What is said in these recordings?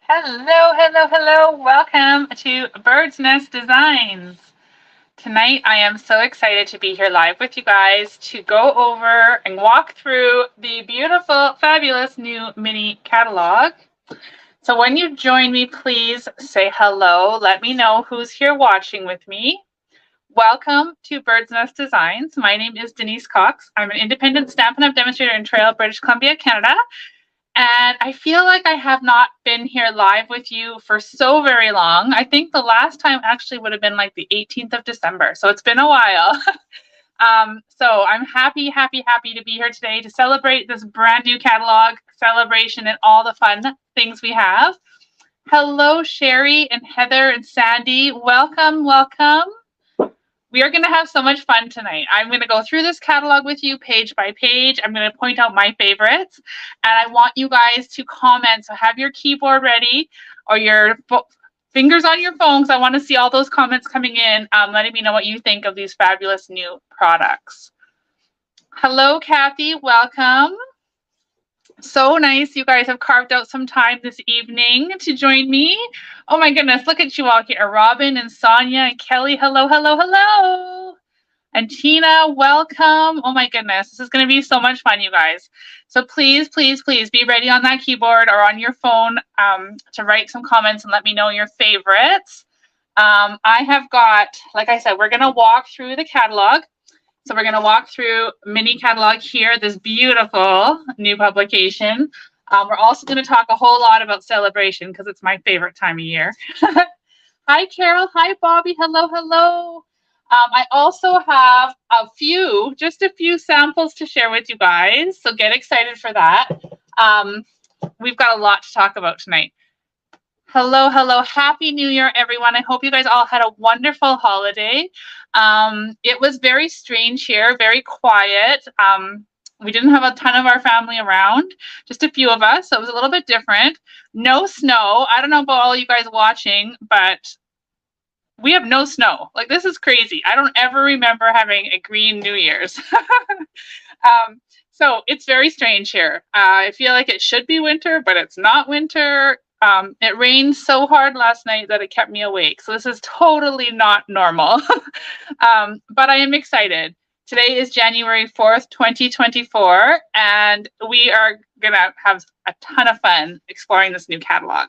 Hello, hello, hello. Welcome to Bird's Nest Designs. Tonight, I am so excited to be here live with you guys to go over and walk through the beautiful, fabulous new mini catalog. So when you join me, please say hello. Let me know who's here watching with me. Welcome to Bird's Nest Designs. My name is Denise Cox. I'm an independent Stampin' Up! Demonstrator in Trail, British Columbia, Canada. And I feel like I have not been here live with you for so very long. I think the last time actually would have been like the 18th of December. So it's been a while. So I'm happy to be here today to celebrate this brand new catalog celebration and all the fun things we have. Hello, Sherry and Heather and Sandy. Welcome, welcome. We are going to have so much fun tonight. I'm going to go through this catalog with you page by page. I'm going to point out my favorites, and I want you guys to comment. So have your keyboard ready or your fingers on your phone, because I want to see all those comments coming in, letting me know what you think of these fabulous new products. Hello, Kathy. Welcome. So nice you guys have carved out some time this evening to join me. Oh my goodness, look at you all here. Robin and Sonia and Kelly, hello, hello, hello. And Tina, welcome. Oh my goodness, this is going to be so much fun, you guys. So please, please, please be ready on that keyboard or on your phone to write some comments and let me know your favorites. I have got, like I said, we're going to walk through the catalog. So we're going to walk through mini catalog here, this beautiful new publication. We're also going to talk a whole lot about Sale-A-Bration because it's my favorite time of year. Hi, Carol. Hi, Bobby. Hello, hello. I also have just a few samples to share with you guys. So get excited for that. We've got a lot to talk about tonight. Hello, hello. Happy New Year, everyone. I hope you guys all had a wonderful holiday. It was very strange here, very quiet. We didn't have a ton of our family around, just a few of us. So it was a little bit different. No snow. I don't know about all you guys watching, but we have no snow. Like, this is crazy. I don't ever remember having a green New Year's. So it's very strange here. I feel like it should be winter, but it's not winter. It rained so hard last night that it kept me awake. So this is totally not normal. But I am excited. Today is January 4th, 2024, and we are going to have a ton of fun exploring this new catalog.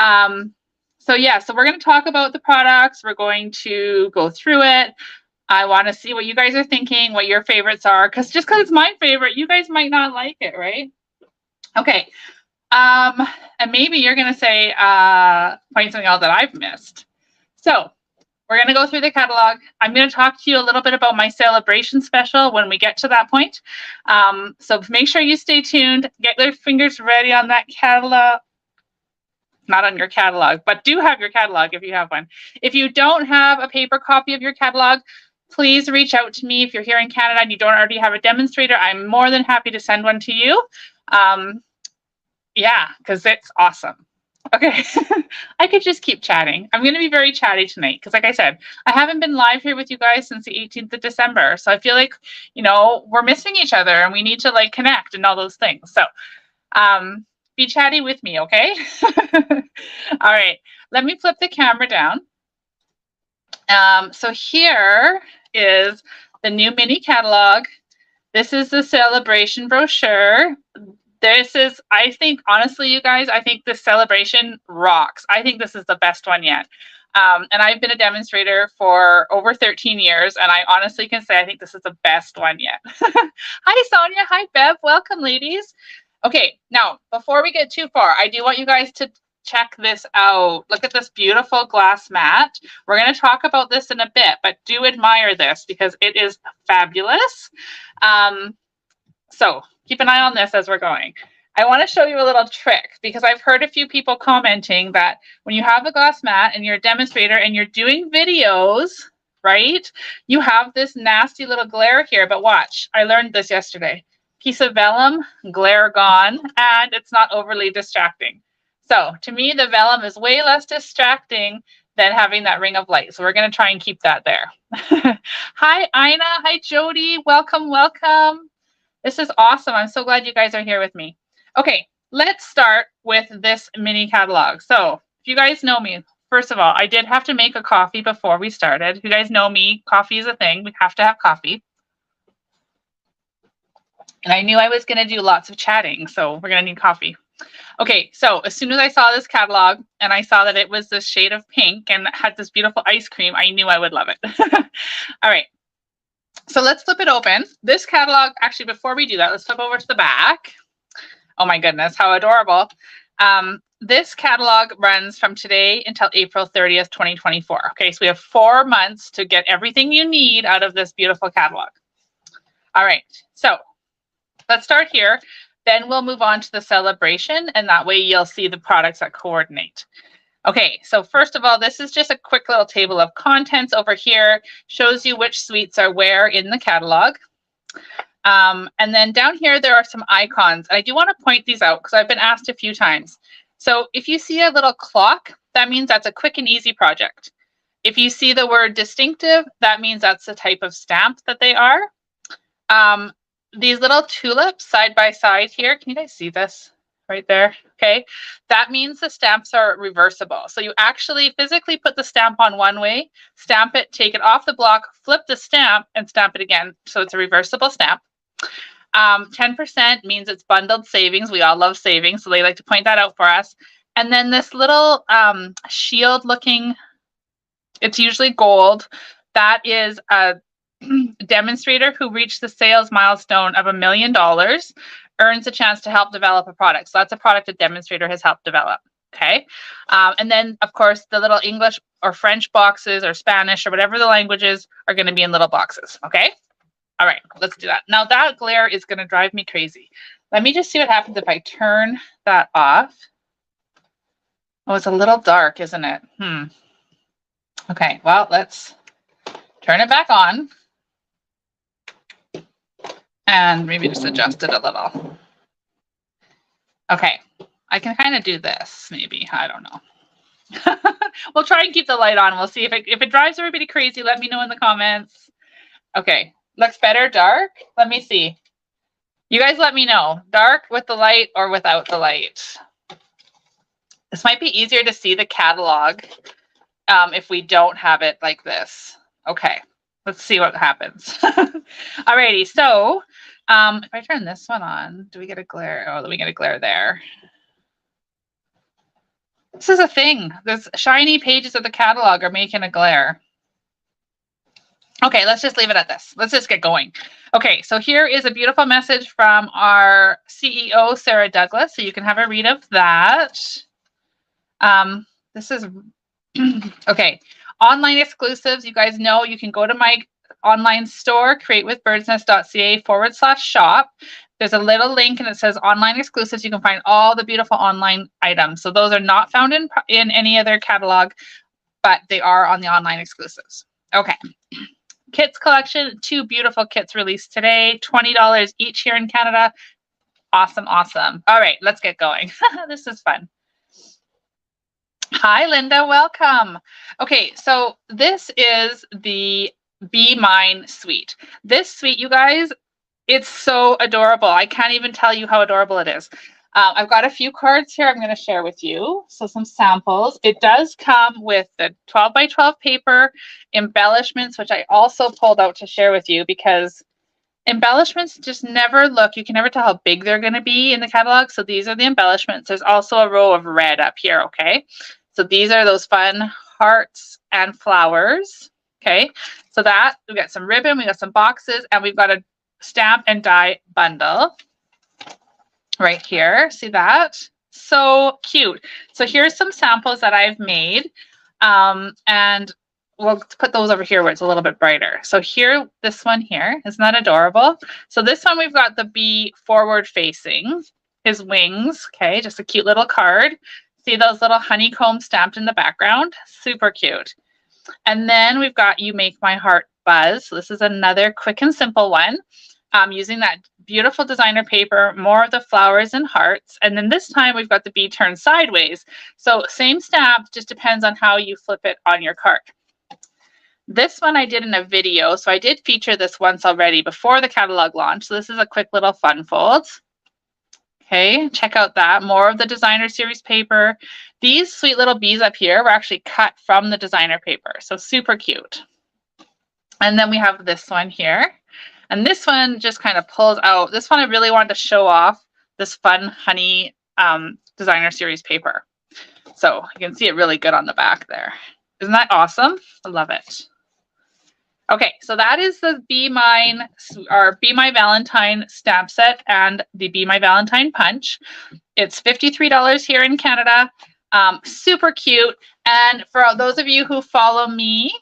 So we're going to talk about the products. We're going to go through it. I want to see what you guys are thinking, what your favorites are, because just because it's my favorite, you guys might not like it, right? Okay. And maybe you're going to say, point something out that I've missed. So we're going to go through the catalog. I'm going to talk to you a little bit about my Sale-A-Bration special when we get to that point. So make sure you stay tuned. Get your fingers ready on that catalog. Not on your catalog, but do have your catalog if you have one. If you don't have a paper copy of your catalog, please reach out to me. If you're here in Canada and you don't already have a demonstrator, I'm more than happy to send one to you. Yeah, because it's awesome. Okay, I could just keep chatting. I'm going to be very chatty tonight because, like I said, I haven't been live here with you guys since the 18th of December. So I feel like, we're missing each other and we need to like connect and all those things. So be chatty with me, okay? All right, let me flip the camera down. So here is the new mini catalog. This is the Sale-A-Bration brochure. This is, I think, honestly, you guys, I think this Sale-A-Bration rocks. I think this is the best one yet. And I've been a demonstrator for over 13 years, and I honestly can say I think this is the best one yet. Hi, Sonia. Hi, Bev. Welcome, ladies. Okay, now, before we get too far, I do want you guys to check this out. Look at this beautiful glass mat. We're going to talk about this in a bit, but do admire this because it is fabulous. So keep an eye on this as we're going. I want to show you a little trick because I've heard a few people commenting that when you have a glass mat and you're a demonstrator and you're doing videos, right, you have this nasty little glare here. But watch, I learned this yesterday. Piece of vellum, glare gone, and it's not overly distracting. So to me, the vellum is way less distracting than having that ring of light. So we're going to try and keep that there. Hi, Ina. Hi, Jody. Welcome, welcome. This is awesome. I'm so glad you guys are here with me. Okay, let's start with this mini catalog. So if you guys know me, first of all, I did have to make a coffee before we started. If you guys know me, coffee is a thing. We have to have coffee. And I knew I was going to do lots of chatting, so we're going to need coffee. Okay, so as soon as I saw this catalog and I saw that it was this shade of pink and had this beautiful ice cream, I knew I would love it. All right, so let's flip it open. This catalog, actually, before we do that, let's flip over to the back. Oh my goodness, how adorable. This catalog runs from today until April 30th, 2024. Okay, so we have 4 months to get everything you need out of this beautiful catalog. All right, so let's start here. Then we'll move on to the Sale-A-Bration, and that way you'll see the products that coordinate. Okay, so first of all, this is just a quick little table of contents over here. Shows you which suites are where in the catalog. And then down here, there are some icons. I do want to point these out because I've been asked a few times. So if you see a little clock, that means that's a quick and easy project. If you see the word distinctive, that means that's the type of stamp that they are. These little tulips side by side here, can you guys see this right there? Okay, that means the stamps are reversible. So you actually physically put the stamp on one way, stamp it, take it off the block, flip the stamp, and stamp it again. So it's a reversible stamp. 10% means it's bundled savings. We all love savings, so they like to point that out for us. And then this little shield looking, it's usually gold. That is a demonstrator who reached the sales milestone of $1 million earns a chance to help develop a product. So that's a product a demonstrator has helped develop. Okay. And then, of course, the little English or French boxes or Spanish or whatever the languages are going to be in little boxes. Okay. All right, let's do that. Now that glare is going to drive me crazy. Let me just see what happens if I turn that off. Oh, it's a little dark, isn't it? Okay, well, let's turn it back on. And maybe just adjust it a little. Okay, I can kind of do this, maybe. I don't know. We'll try and keep the light on. We'll see if it drives everybody crazy. Let me know in the comments. Okay, looks better dark. Let me see. You guys let me know. Dark with the light or without the light. This might be easier to see the catalog if we don't have it like this. Okay, let's see what happens. Alrighty, so if I turn this one on, do we get a glare? Oh, we get a glare there. This is a thing. Those shiny pages of the catalog are making a glare. Okay, let's just leave it at this. Let's just get going. Okay, so here is a beautiful message from our CEO, Sarah Douglas. So you can have a read of that. This is, okay, online exclusives. You guys know you can go to my online store, createwithbirdsnest.ca/shop. There's a little link and it says online exclusives. You can find all the beautiful online items. So those are not found in any other catalog, but they are on the online exclusives. Okay. Kits collection, 2 beautiful kits released today, $20 each here in Canada. Awesome, awesome. All right, let's get going. This is fun. Hi, Linda, welcome. Okay, so this is the Be Mine suite. This suite, you guys, it's so adorable. I can't even tell you how adorable it is. I've got a few cards here I'm going to share with you. So some samples. It does come with the 12 by 12 paper, embellishments, which I also pulled out to share with you because embellishments just never look, you can never tell how big they're going to be in the catalog. So these are the embellishments. There's also a row of red up here, okay? So these are those fun hearts and flowers, okay? So that, we got some ribbon, we got some boxes, and we've got a stamp and die bundle. Right here, see that? So cute. So here's some samples that I've made, and we'll put those over here where it's a little bit brighter. So here, this one here, isn't that adorable? So this one, we've got the bee forward facing, his wings, okay, just a cute little card. See those little honeycomb stamped in the background? Super cute. And then we've got You Make My Heart Buzz. So this is another quick and simple one. Using that beautiful designer paper, more of the flowers and hearts. And then this time we've got the bee turned sideways. So same stamp, just depends on how you flip it on your card. This one I did in a video. So I did feature this once already before the catalog launch. So this is a quick little fun fold. Okay, check out that. More of the designer series paper. These sweet little bees up here were actually cut from the designer paper, so super cute. And then we have this one here. And this one just kind of pulls out. This one I really wanted to show off this fun honey designer series paper. So you can see it really good on the back there. Isn't that awesome? I love it. Okay, so that is the Be Mine or Be My Valentine stamp set and the Be My Valentine punch. It's $53 here in Canada. Super cute. And for those of you who follow me,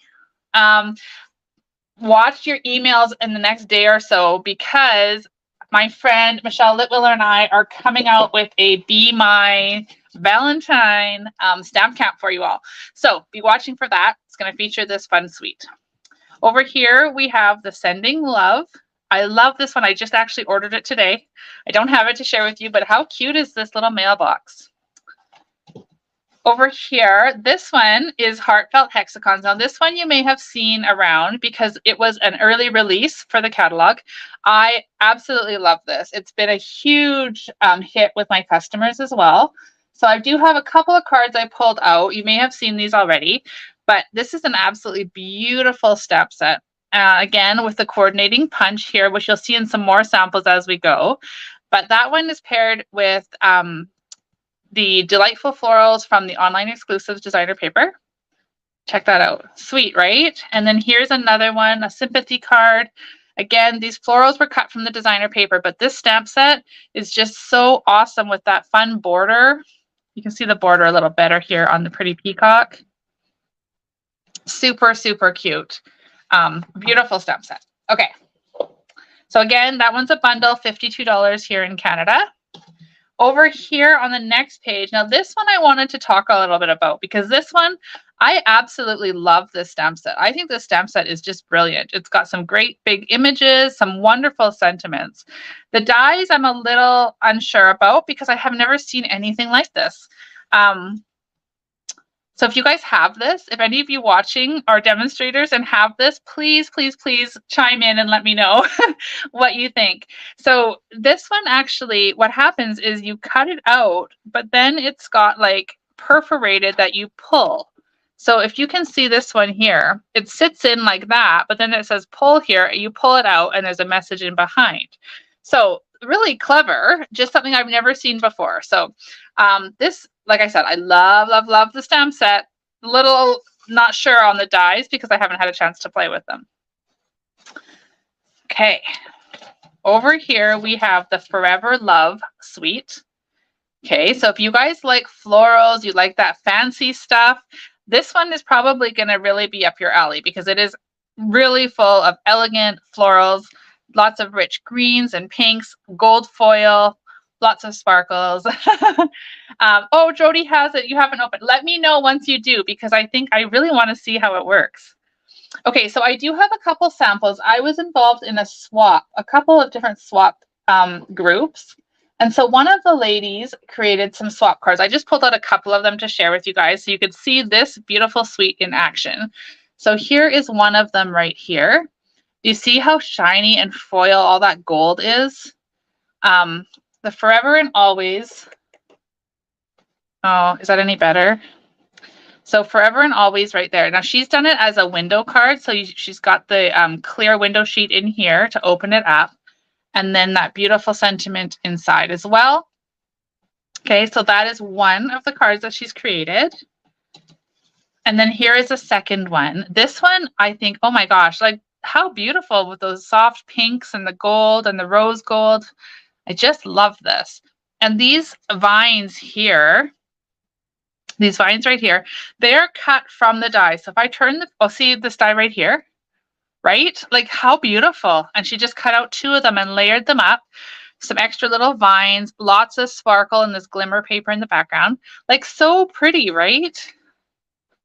watch your emails in the next day or so, because my friend Michelle Litwiller and I are coming out with a Be My Valentine stamp cap for you all. So be watching for that. It's going to feature this fun suite. Over here, we have the Sending Love. I love this one. I just actually ordered it today. I don't have it to share with you, but how cute is this little mailbox? Over here, this one is Heartfelt Hexagons. Now, this one you may have seen around because it was an early release for the catalog. I absolutely love this. It's been a huge hit with my customers as well. So I do have a couple of cards I pulled out. You may have seen these already. But this is an absolutely beautiful stamp set. Again, with the coordinating punch here, which you'll see in some more samples as we go. But that one is paired with the Delightful Florals from the online exclusive designer paper. Check that out. Sweet, right? And then here's another one, a sympathy card. Again, these florals were cut from the designer paper, but this stamp set is just so awesome with that fun border. You can see the border a little better here on the pretty peacock. Super, super cute. Beautiful stamp set. Okay. So again, that one's a bundle, $52 here in Canada. Over here on the next page, now this one I wanted to talk a little bit about because this one, I absolutely love this stamp set. I think this stamp set is just brilliant. It's got some great big images, some wonderful sentiments. The dies I'm a little unsure about because I have never seen anything like this. So if you guys have this, if any of you watching are demonstrators and have this, please, please, please chime in and let me know what you think. So this one actually, what happens is you cut it out, but then it's got like perforated that you pull. So if you can see this one here, it sits in like that, but then it says pull here, you pull it out and there's a message in behind. So really clever, just something I've never seen before. So this, like I said, I love, love, love the stamp set. Little not sure on the dies because I haven't had a chance to play with them. Okay, over here we have the Forever Love suite. Okay, so if you guys like florals, you like that fancy stuff, this one is probably going to really be up your alley because it is really full of elegant florals, lots of rich greens and pinks, gold foil, lots of sparkles. Oh, Jody has it. You haven't opened. Let me know once you do, because I think I really want to see how it works. Okay, so I do have a couple samples. I was involved in a swap, a couple of different swap groups. And so one of the ladies created some swap cards. I just pulled out a couple of them to share with you guys so you could see this beautiful suite in action. So here is one of them right here. Do you see how shiny and foil all that gold is? The Forever and Always. Oh, is that any better? So Forever and Always right there. Now she's done it as a window card. So she's got the clear window sheet in here to open it up. And then that beautiful sentiment inside as well. Okay, so that is one of the cards that she's created. And then here is a second one. This one, I think, oh my gosh, like how beautiful with those soft pinks and the gold and the rose gold. I just love this. And these vines here, these vines right here, they're cut from the die. So if I turn the, oh, see this die right here, right? Like how beautiful. And she just cut out two of them and layered them up. Some extra little vines, lots of sparkle and this glimmer paper in the background. Like so pretty, right?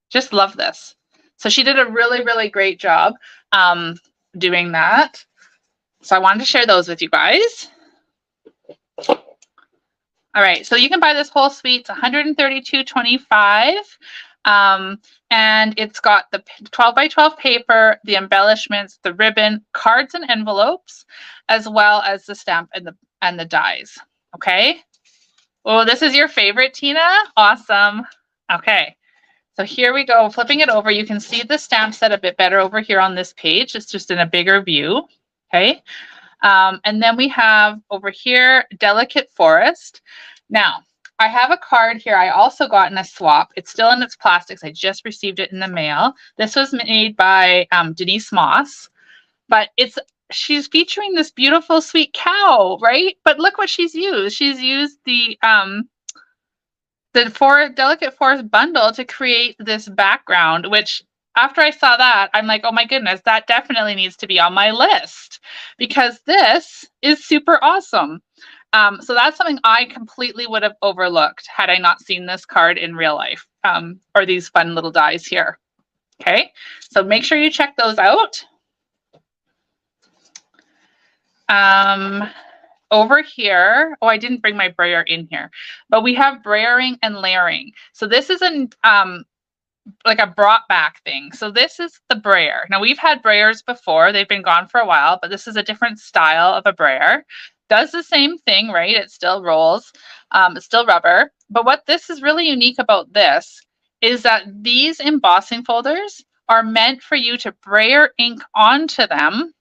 Just love this. So she did a really, really great job doing that. So I wanted to share those with you guys. All right, so you can buy this whole suite. It's $132.25. And it's got the 12 by 12 paper, the embellishments, the ribbon, cards and envelopes, as well as the stamp and the dies. Okay, Oh, this is your favorite, Tina? Awesome. Okay. So here we go, flipping it over. You can see the stamp set a bit better over here on this page. It's just in a bigger view. Okay. And then we have over here, Delicate Forest. Now, I have a card here I also got in a swap. It's still in its plastics. I just received it in the mail. This was made by Denise Moss, but she's featuring this beautiful sweet cow, right? But look what she's used. She's used the Delicate Forest bundle to create this background, which after I saw that, I'm like, oh my goodness, that definitely needs to be on my list because this is super awesome. So that's something I completely would have overlooked had I not seen this card in real life, or these fun little dies here. Okay, so make sure you check those out. Over here, oh, I didn't bring my brayer in here, but we have brayering and layering. So this is like a brought back thing. So this is the brayer. Now we've had brayers before. They've been gone for a while, but this is a different style of a brayer. Does the same thing, right? It still rolls. It's still rubber. But what this is really unique about this is that these embossing folders are meant for you to brayer ink onto them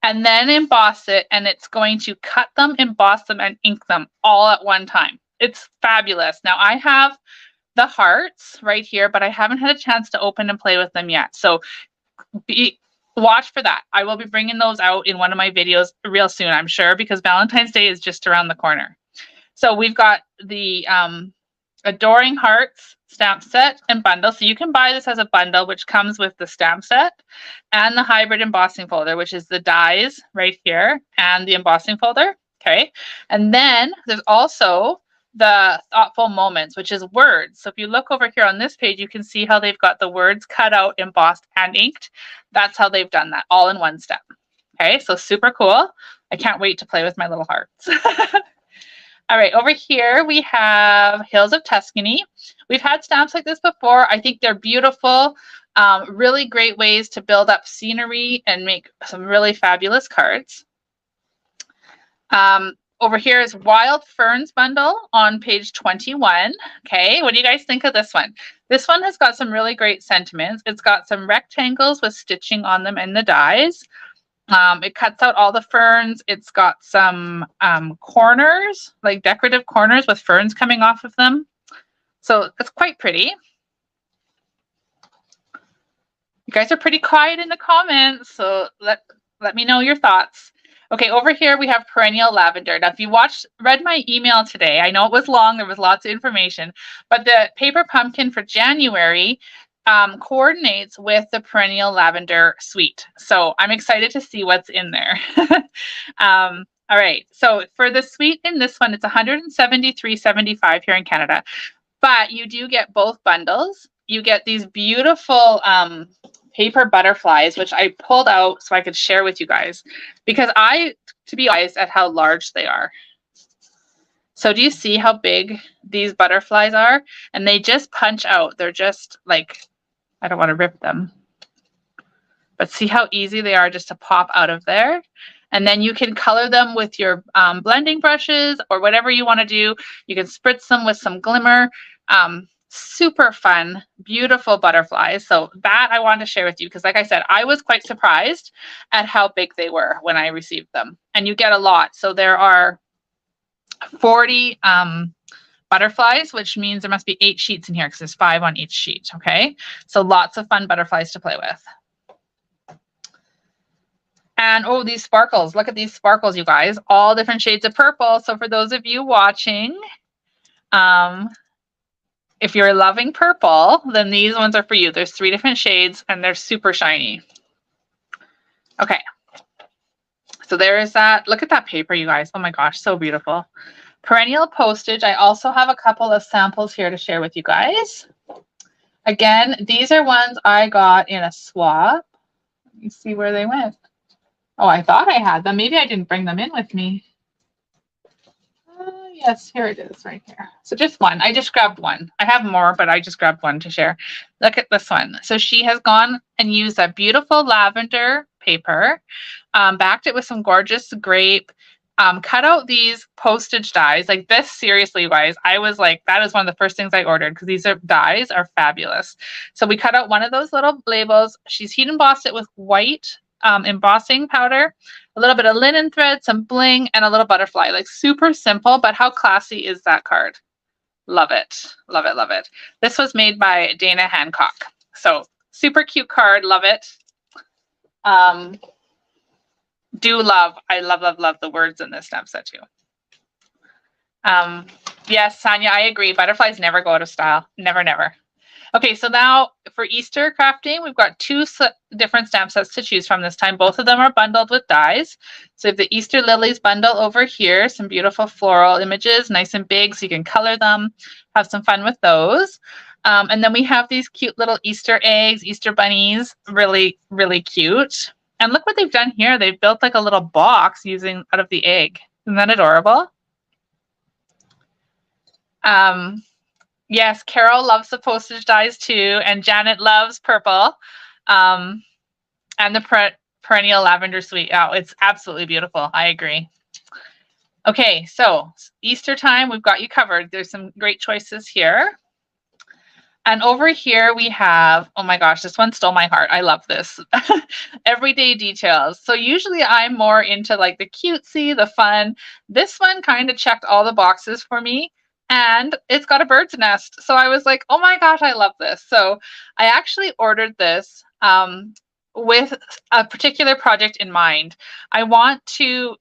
and then emboss it, and it's going to cut them, emboss them, and ink them all at one time. It's fabulous. Now I have the hearts right here, but I haven't had a chance to open and play with them yet. So watch for that. I will be bringing those out in one of my videos real soon, I'm sure, because Valentine's Day is just around the corner. So we've got the Adoring Hearts stamp set and bundle. So you can buy this as a bundle, which comes with the stamp set and the hybrid embossing folder, which is the dies right here and the embossing folder. Okay. And then there's also the Thoughtful Moments, which is words. So if you look over here on this page, you can see how they've got the words cut out, embossed, and inked. That's how they've done that, all in one step. Okay, so super cool. I can't wait to play with my little hearts. All right, over here we have Hills of Tuscany. We've had stamps like this before. I think they're beautiful. Really great ways to build up scenery and make some really fabulous cards. Over here is Wild Ferns bundle on page 21. Okay, what do you guys think of this one? This one has got some really great sentiments. It's got some rectangles with stitching on them in the dies. It cuts out all the ferns. It's got some corners, like decorative corners with ferns coming off of them. So it's quite pretty. You guys are pretty quiet in the comments, so let me know your thoughts. Okay, over here we have Perennial Lavender. Now, if you read my email today, I know it was long, there was lots of information, but the Paper Pumpkin for January coordinates with the Perennial Lavender suite. So I'm excited to see what's in there. All right, so for the suite in this one, it's $173.75 here in Canada, but you do get both bundles. You get these beautiful paper butterflies, which I pulled out so I could share with you guys, because to be honest, at how large they are. So do you see how big these butterflies are? And they just punch out. They're just like, I don't want to rip them, but see how easy they are just to pop out of there. And then you can color them with your blending brushes or whatever you want to do. You can spritz them with some glimmer. Super fun, beautiful butterflies. So that I wanted to share with you because, like I said, I was quite surprised at how big they were when I received them. And you get a lot. So there are 40 butterflies, which means there must be 8 sheets in here because there's 5 on each sheet. Okay, so lots of fun butterflies to play with. And oh, these sparkles. Look at these sparkles, you guys. All different shades of purple. So for those of you watching, if you're loving purple, then these ones are for you. There's 3 different shades and they're super shiny. Okay. So there is that. Look at that paper, you guys. Oh my gosh, so beautiful. Perennial postage. I also have a couple of samples here to share with you guys. Again, these are ones I got in a swap. Let me see where they went. Oh, I thought I had them. Maybe I didn't bring them in with me. Yes, here it is right here. So just one. I just grabbed one. I have more, but I just grabbed one to share. Look at this one. So she has gone and used a beautiful lavender paper, backed it with some gorgeous grape, cut out these postage dies. Like this, seriously, guys, I was like, that is one of the first things I ordered because these dies are fabulous. So we cut out one of those little labels. She's heat embossed it with white embossing powder, a little bit of linen thread, some bling, and a little butterfly. Like super simple, but how classy is that card? Love it. Love it. Love it. This was made by Dana Hancock. So super cute card. Love it. I love the words in this stamp set too. Yes, Sonia, I agree. Butterflies never go out of style. Never, never. Okay, so now for Easter crafting, we've got two different stamp sets to choose from this time. Both of them are bundled with dies. So we have the Easter lilies bundle over here, some beautiful floral images, nice and big, so you can color them, have some fun with those. And then we have these cute little Easter eggs, Easter bunnies, really, really cute. And look what they've done here. They've built like a little box using out of the egg. Isn't that adorable? Yes, Carol loves the postage dies too, and Janet loves purple, and the perennial lavender sweet. Oh, it's absolutely beautiful. I agree. Okay, so Easter time, we've got you covered. There's some great choices here. And over here we have, oh my gosh, this one stole my heart. I love this. Everyday details. So usually I'm more into like the cutesy, the fun. This one kind of checked all the boxes for me. And it's got a bird's nest. So I was like, oh my gosh, I love this. So I actually ordered this with a particular project in mind. I want to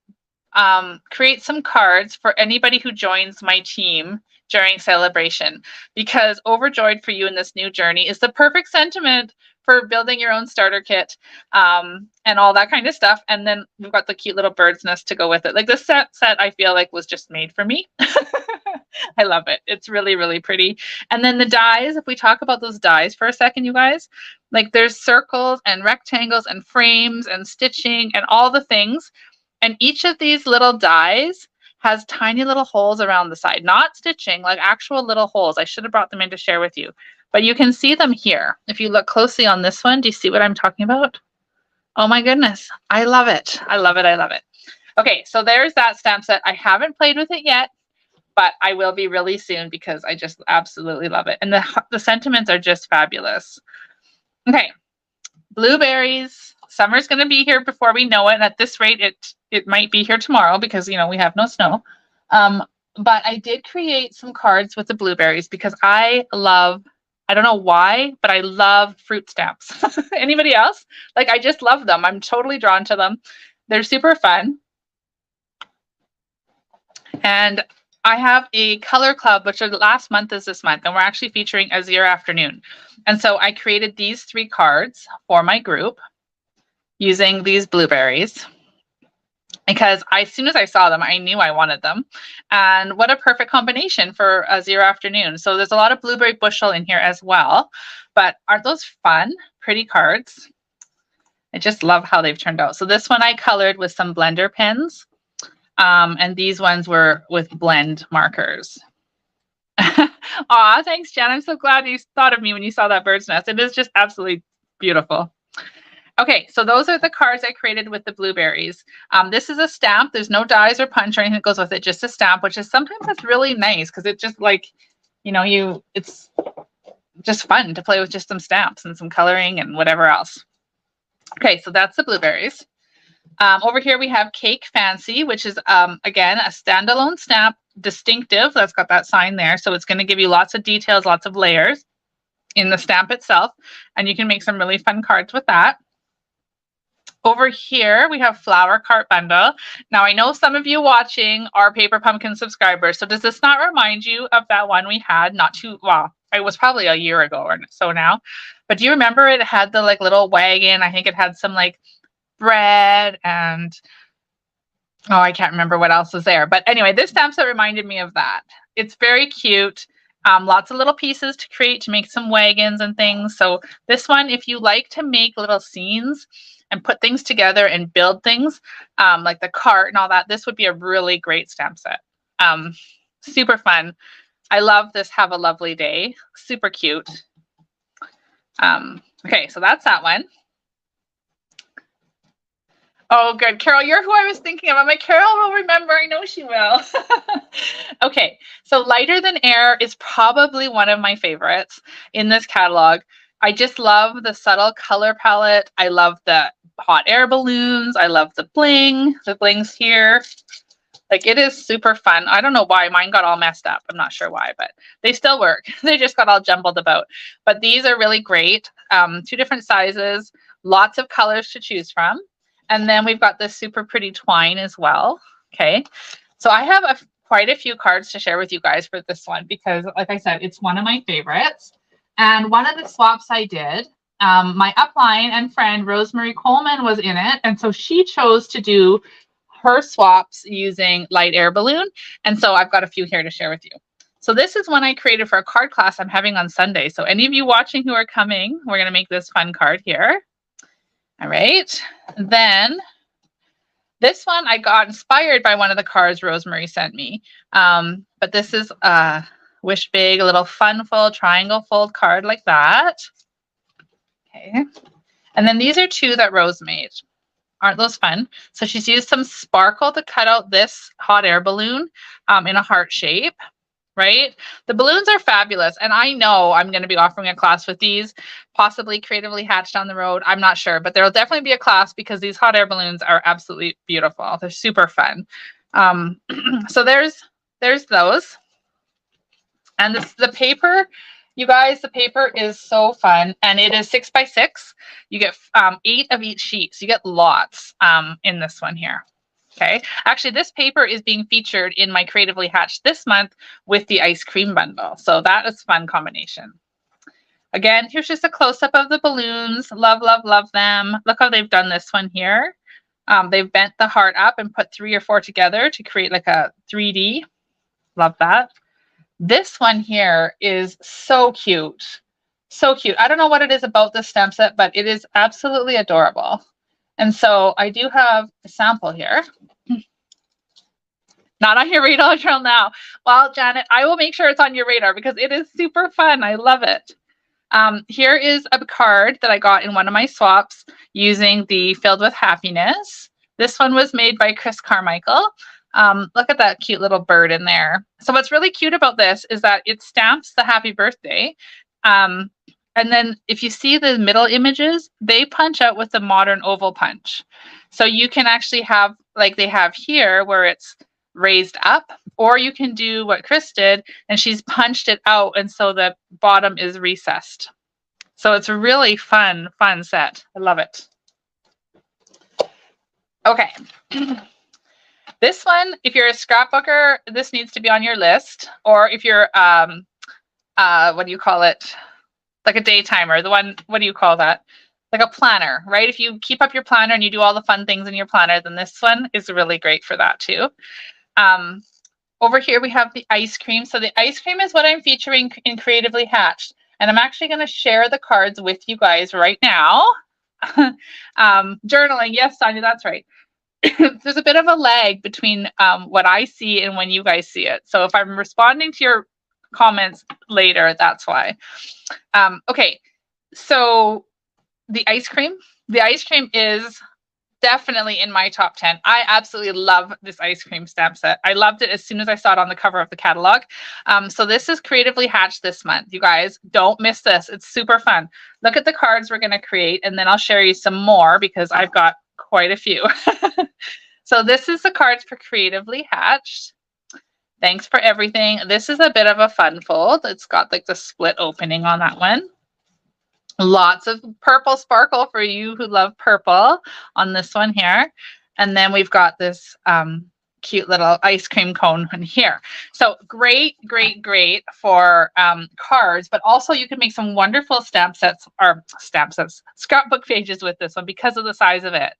create some cards for anybody who joins my team during Sale-A-Bration, because overjoyed for you in this new journey is the perfect sentiment for building your own starter kit and all that kind of stuff. And then we've got the cute little bird's nest to go with it. Like this set I feel like was just made for me. I love it. It's really, really pretty. And then the dies, if we talk about those dies for a second, you guys, like there's circles and rectangles and frames and stitching and all the things. And each of these little dies has tiny little holes around the side, not stitching, like actual little holes. I should have brought them in to share with you, but you can see them here. If you look closely on this one, do you see what I'm talking about? Oh my goodness. I love it. I love it. I love it. Okay, so there's that stamp set. I haven't played with it yet, but I will be really soon because I just absolutely love it. And the sentiments are just fabulous. Okay, blueberries. Summer's going to be here before we know it. And at this rate, it might be here tomorrow because, you know, we have no snow. But I did create some cards with the blueberries because I don't know why, but I love fruit stamps. Anybody else? Like, I just love them. I'm totally drawn to them. They're super fun. And I have a color club, which the last month is this month, and we're actually featuring Azure Afternoon. And so I created these 3 cards for my group using these blueberries because as soon as I saw them, I knew I wanted them. And what a perfect combination for Azure Afternoon. So there's a lot of blueberry bushel in here as well. But aren't those fun, pretty cards? I just love how they've turned out. So this one I colored with some blender pens. And these ones were with blend markers. Aw, thanks, Jen. I'm so glad you thought of me when you saw that bird's nest. It is just absolutely beautiful. Okay, so those are the cards I created with the blueberries. This is a stamp. There's no dies or punch or anything that goes with it, just a stamp, which is sometimes that's really nice because it just like, you know, it's just fun to play with just some stamps and some coloring and whatever else. Okay, so that's the blueberries. Over here we have Cake Fancy, which is, again, a standalone stamp, distinctive. That's got that sign there. So it's going to give you lots of details, lots of layers in the stamp itself. And you can make some really fun cards with that. Over here, we have Flower Cart Bundle. Now, I know some of you watching are Paper Pumpkin subscribers. So does this not remind you of that one we had well, it was probably a year ago or so now. But do you remember it had the like little wagon? I think it had some like bread and oh, I can't remember what else was there. But anyway, this stamp set reminded me of that. It's very cute. Lots of little pieces to create to make some wagons and things. So this one, if you like to make little scenes and put things together and build things like the cart and all that, this would be a really great stamp set. Super fun. I love this Have a Lovely Day. Super cute. Okay, so that's that one. Oh, good. Carol, you're who I was thinking of. I'm like, Carol will remember. I know she will. Okay, so Lighter Than Air is probably one of my favorites in this catalog. I just love the subtle color palette. I love the hot air balloons. I love the bling. The bling's here. Like, it is super fun. I don't know why mine got all messed up. I'm not sure why, but they still work. They just got all jumbled about. But these are really great. 2 different sizes, lots of colors to choose from. And then we've got this super pretty twine as well. Okay, so I have quite a few cards to share with you guys for this one because, like I said, it's one of my favorites. And one of the swaps I did, my upline and friend Rosemary Coleman was in it. And so she chose to do her swaps using light air balloon. And so I've got a few here to share with you. So this is one I created for a card class I'm having on Sunday. So any of you watching who are coming, we're going to make this fun card here. All right. Then this one I got inspired by one of the cards Rosemary sent me. But this is a Wish Big, a little fun fold, triangle fold card like that. Okay. And then these are 2 that Rose made. Aren't those fun? So she's used some sparkle to cut out this hot air balloon in a heart shape, right? The balloons are fabulous. And I know I'm going to be offering a class with these, possibly Creatively Hatched down the road. I'm not sure, but there'll definitely be a class because these hot air balloons are absolutely beautiful. They're super fun. So there's those. And the paper, you guys, the paper is so fun, and it is 6 by 6. You get 8 of each sheet, so you get lots in this one here. Okay, actually, this paper is being featured in my Creatively Hatched this month with the ice cream bundle, so that is a fun combination. Again, here's just a close-up of the balloons. Love, love, love them. Look how they've done this one here. They've bent the heart up and put 3 or 4 together to create like a 3D. Love that. This one here is so cute. So cute. I don't know what it is about this stamp set, but it is absolutely adorable. And so I do have a sample here. Not on your radar until now. Well, Janet, I will make sure it's on your radar because it is super fun. I love it. Here is a card that I got in one of my swaps using the Filled with Happiness. This one was made by Chris Carmichael. Look at that cute little bird in there. So what's really cute about this is that it stamps the happy birthday. And then if you see the middle images, they punch out with the modern oval punch. So you can actually have, like they have here, where it's raised up, or you can do what Chris did, and she's punched it out, and so the bottom is recessed. So it's a really fun set. I love it. Okay. This one, if you're a scrapbooker, this needs to be on your list. Or if you're, what do you call it? Like a day timer, the one, what do you call that? Like a planner, right? If you keep up your planner and you do all the fun things in your planner, then this one is really great for that too. Over here, we have the ice cream. So the ice cream is what I'm featuring in Creatively Hatched. And I'm actually going to share the cards with you guys right now. Journaling. Yes, Sonia, that's right. There's a bit of a lag between what I see and when you guys see it. So if I'm responding to your comments later, that's why. Okay, so the ice cream is definitely in my top 10. I absolutely love this ice cream stamp set. I loved it as soon as I saw it on the cover of the catalog. So this is Creatively Hatched this month. You guys, don't miss this. It's super fun. Look at the cards we're going to create, and then I'll share you some more because I've got quite a few. So this is the cards for Creatively Hatched. Thanks for everything. This is a bit of a fun fold. It's got like the split opening on that one. Lots of purple sparkle for you who love purple on this one here. And then we've got this cute little ice cream cone in here. So great, great, great for cards, but also you can make some wonderful scrapbook pages with this one because of the size of it.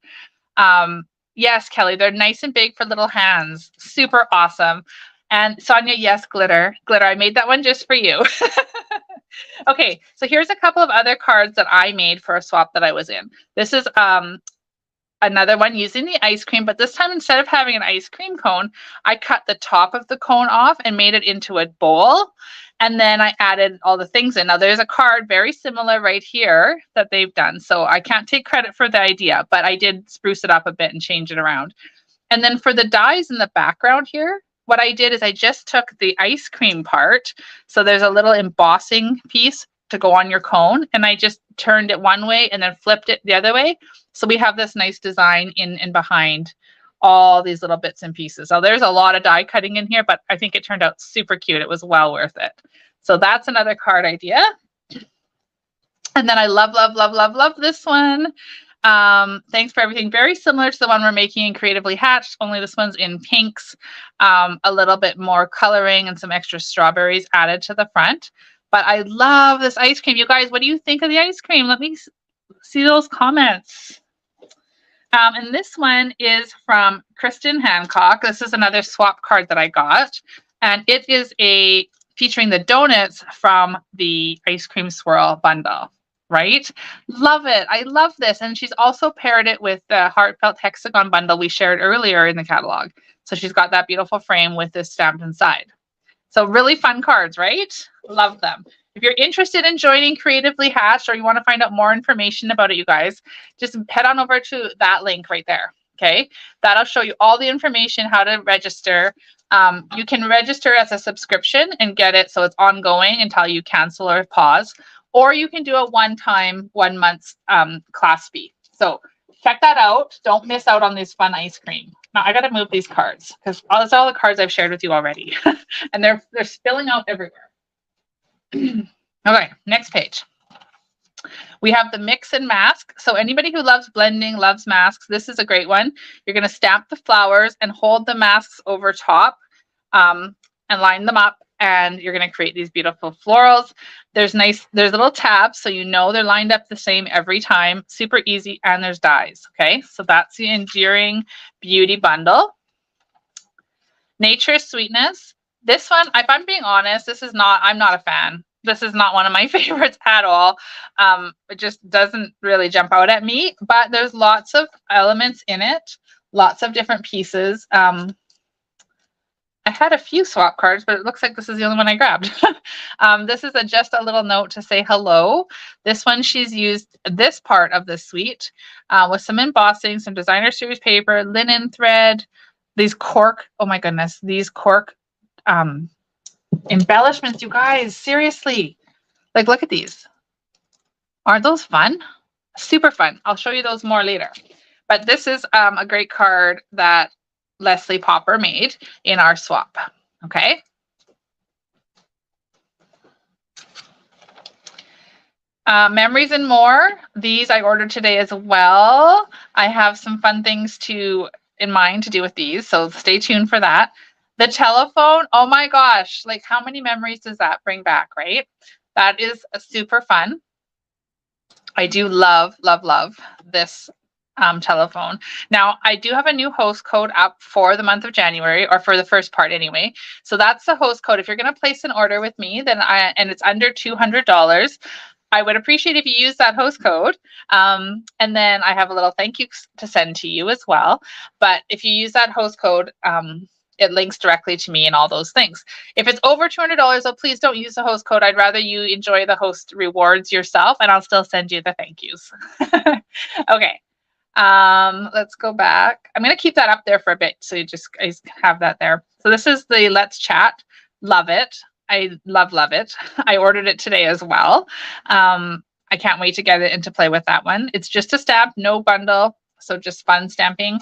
Yes, Kelly, they're nice and big for little hands. Super awesome. And Sonia, yes, glitter. Glitter, I made that one just for you. Okay, so here's a couple of other cards that I made for a swap that I was in. This is another one using the ice cream, but this time instead of having an ice cream cone, I cut the top of the cone off and made it into a bowl. And then I added all the things in. Now there's a card very similar right here that they've done. So I can't take credit for the idea, but I did spruce it up a bit and change it around. And then for the dies in the background here, what I did is I just took the ice cream part. So there's a little embossing piece to go on your cone. And I just turned it one way and then flipped it the other way. So we have this nice design in and behind all these little bits and pieces. So there's a lot of die cutting in here, but I think it turned out super cute. It was well worth it. So that's another card idea. And then I love, love, love, love, love this one. Thanks for everything. Very similar to the one we're making in Creatively Hatched, only this one's in pinks, a little bit more coloring and some extra strawberries added to the front. But I love this ice cream. You guys, what do you think of the ice cream? Let me see those comments. And this one is from Kristen Hancock. This is another swap card that I got. And it is featuring the donuts from the ice cream swirl bundle, right? Love it. I love this. And she's also paired it with the heartfelt hexagon bundle we shared earlier in the catalog. So she's got that beautiful frame with this stamped inside. So really fun cards, right? Love them. If you're interested in joining Creatively Hatched or you want to find out more information about it, you guys, just head on over to that link right there. Okay, that'll show you all the information, how to register. You can register as a subscription and get it so it's ongoing until you cancel or pause, or you can do a one-time 1 month class fee. So check that out. Don't miss out on this fun ice cream. Now I got to move these cards because that's all the cards I've shared with you already, and they're spilling out everywhere. Okay, next page. We have the mix and mask. So anybody who loves blending, loves masks, this is a great one. You're going to stamp the flowers and hold the masks over top and line them up. And you're going to create these beautiful florals. There's little tabs, so you know they're lined up the same every time. Super easy, and there's dies. Okay, so that's the Enduring Beauty bundle. Nature's Sweetness. This one, if I'm being honest, I'm not a fan. This is not one of my favorites at all. It just doesn't really jump out at me, but there's lots of elements in it, lots of different pieces. I had a few swap cards, but it looks like this is the only one I grabbed. This is just a little note to say hello. This one, she's used this part of the suite with some embossing, some designer series paper, linen thread, these cork, oh my goodness, these cork embellishments, you guys, seriously. Like, look at these. Aren't those fun? Super fun. I'll show you those more later. But this is a great card that Leslie Popper made in our swap. Okay. Memories and More. These I ordered today as well. I have some fun things in mind to do with these, so stay tuned for that. The telephone, oh my gosh, like how many memories does that bring back, right? That is super fun. I do love, love, love this telephone. Now, I do have a new host code up for the month of January, or for the first part anyway. So that's the host code. If you're going to place an order with me, and it's under $200, I would appreciate if you use that host code. And then I have a little thank you to send to you as well. But if you use that host code, it links directly to me and all those things. If it's over $200, oh, please don't use the host code. I'd rather you enjoy the host rewards yourself, and I'll still send you the thank yous. Okay. Let's go back. I'm going to keep that up there for a bit, so you just guys have that there. So this is the Let's Chat. Love it. I love it. I ordered it today as well. I can't wait to get it and to play with that one. It's just a stamp, no bundle, so just fun stamping.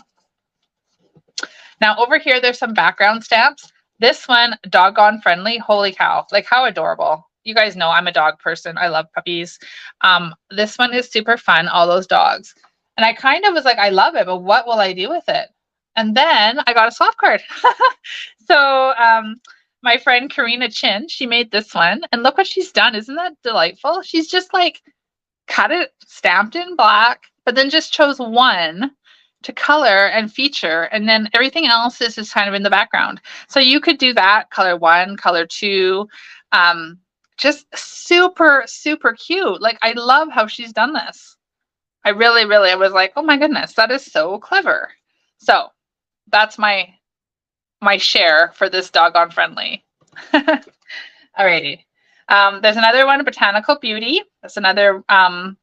Now over here, there's some background stamps. This one, doggone friendly. Holy cow, like how adorable. You guys know I'm a dog person. I love puppies. This one is super fun, all those dogs. And I kind of was like, I love it, but what will I do with it? And then I got a swap card. So my friend Karina Chin, she made this one. And look what she's done. Isn't that delightful? She's just like cut it, stamped in black, but then just chose one to color and feature. And then everything else is just kind of in the background. So you could do that, color 1, color 2. Just super, super cute. Like, I love how she's done this. I really was like, oh my goodness, that is so clever. So that's my share for this doggone friendly. Alrighty. There's another one, Botanical Beauty. That's another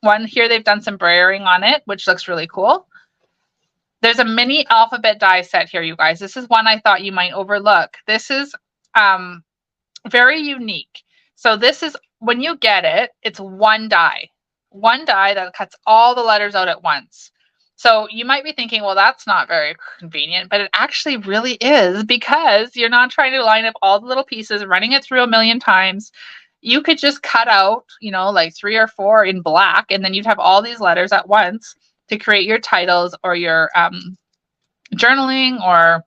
one here. They've done some brayering on it, which looks really cool. There's a mini alphabet die set here, you guys. This is one I thought you might overlook. This is very unique. So this is, when you get it, it's one die that cuts all the letters out at once. So you might be thinking, well, that's not very convenient, but it actually really is, because you're not trying to line up all the little pieces, running it through a million times. You could just cut out, you know, like 3 or 4 in black, and then you'd have all these letters at once to create your titles or your journaling, or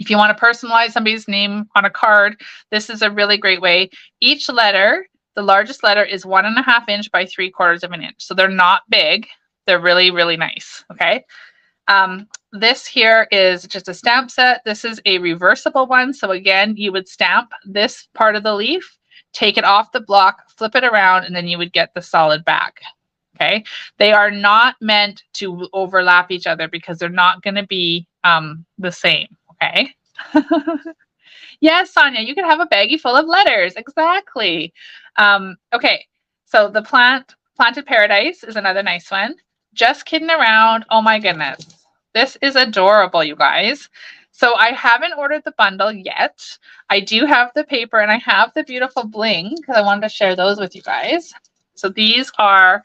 if you want to personalize somebody's name on a card, this is a really great way. Each letter, the largest letter is 1.5 inch by 3/4 of an inch. So they're not big. They're really, really nice. Okay. This here is just a stamp set. This is a reversible one. So again, you would stamp this part of the leaf, take it off the block, flip it around, and then you would get the solid back. Okay. They are not meant to overlap each other because they're not going to be the same. Okay. Yes, Sonia, you can have a baggie full of letters. Exactly. Okay. So the Planted Paradise is another nice one. Just Kidding Around. Oh my goodness. This is adorable, you guys. So I haven't ordered the bundle yet. I do have the paper and I have the beautiful bling because I wanted to share those with you guys. So these are